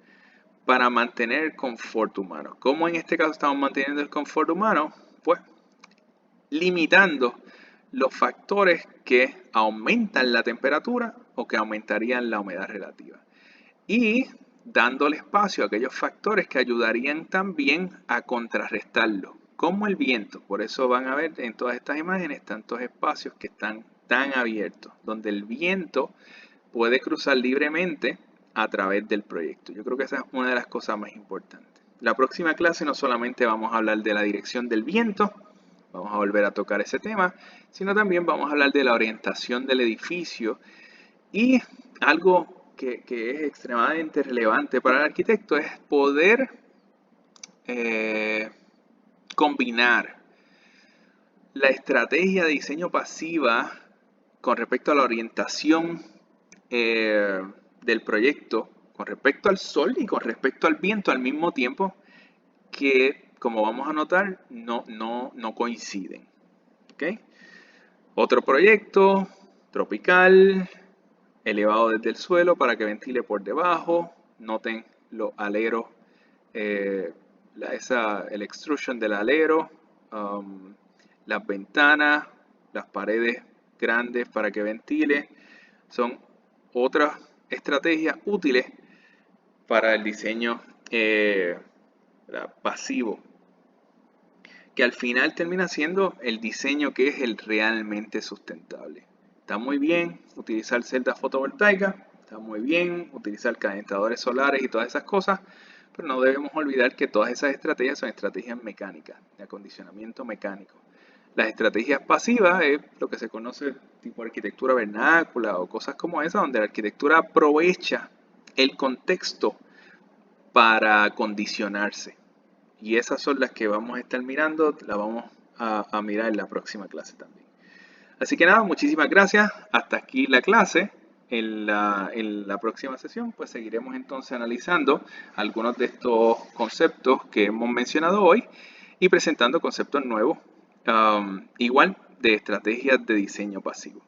para mantener el confort humano. ¿Cómo en este caso estamos manteniendo el confort humano? Pues limitando los factores que aumentan la temperatura o que aumentarían la humedad relativa. Y dándole espacio a aquellos factores que ayudarían también a contrarrestarlo, como el viento. Por eso van a ver en todas estas imágenes tantos espacios que están tan abiertos, donde el viento puede cruzar libremente a través del proyecto. Yo creo que esa es una de las cosas más importantes. La próxima clase no solamente vamos a hablar de la dirección del viento, vamos a volver a tocar ese tema, sino también vamos a hablar de la orientación del edificio y algo que es extremadamente relevante para el arquitecto es poder combinar la estrategia de diseño pasiva con respecto a la orientación del proyecto, con respecto al sol y con respecto al viento al mismo tiempo, que como vamos a notar no coinciden. ¿Okay? Otro proyecto tropical, elevado desde el suelo para que ventile por debajo. Noten los aleros, el extrusion del alero, las ventanas, las paredes grandes para que ventile. Son otras estrategias útiles para el diseño pasivo, que al final termina siendo el diseño que es el realmente sustentable. Está muy bien utilizar celdas fotovoltaicas, está muy bien utilizar calentadores solares y todas esas cosas, pero no debemos olvidar que todas esas estrategias son estrategias mecánicas, de acondicionamiento mecánico. Las estrategias pasivas es lo que se conoce tipo arquitectura vernácula o cosas como esa, donde la arquitectura aprovecha el contexto para condicionarse. Y esas son las que vamos a estar mirando, las vamos a mirar en la próxima clase también. Así que nada, muchísimas gracias. Hasta aquí la clase. En la próxima sesión pues seguiremos entonces analizando algunos de estos conceptos que hemos mencionado hoy y presentando conceptos nuevos, igual de estrategias de diseño pasivo.